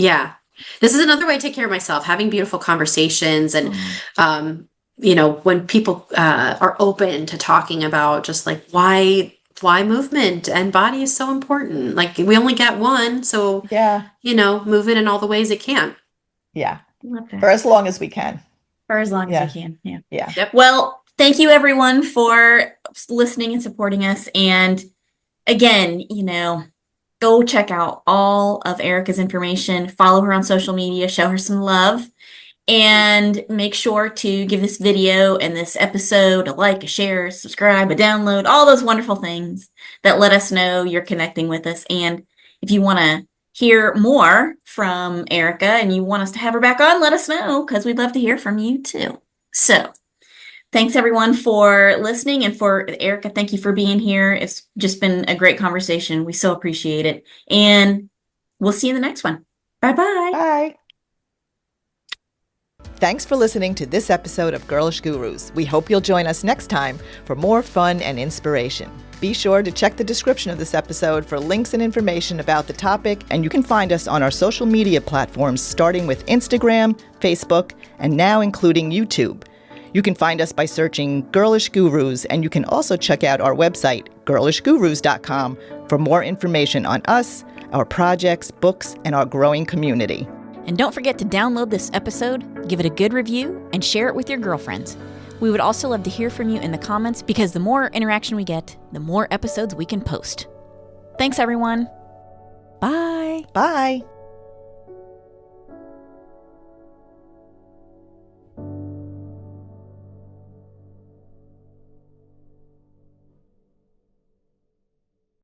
another way to take care of myself, having beautiful conversations. And, when people are open to talking about just like why movement and body is so important. Like we only get one. So, Yeah. move it in all the ways it can. Yeah. Love that. For as long as we can. For as long Yeah. as we can. Yeah. Yeah. Yep. Well, thank you everyone for listening and supporting us. And again, go check out all of Erica's information, follow her on social media, show her some love, and make sure to give this video and this episode a like, a share, subscribe, a download, all those wonderful things that let us know you're connecting with us. And if you want to hear more from Erica and you want us to have her back on, let us know because we'd love to hear from you too. So thanks everyone for listening, and for Erica, thank you for being here. It's just been a great conversation. We so appreciate it. And we'll see you in the next one. Bye-bye. Bye. Thanks for listening to this episode of Girlish Gurus. We hope you'll join us next time for more fun and inspiration. Be sure to check the description of this episode for links and information about the topic, and you can find us on our social media platforms starting with Instagram, Facebook, and now including YouTube. You can find us by searching Girlish Gurus, and you can also check out our website, girlishgurus.com, for more information on us, our projects, books, and our growing community. And don't forget to download this episode, give it a good review, and share it with your girlfriends. We would also love to hear from you in the comments because the more interaction we get, the more episodes we can post. Thanks, everyone. Bye. Bye.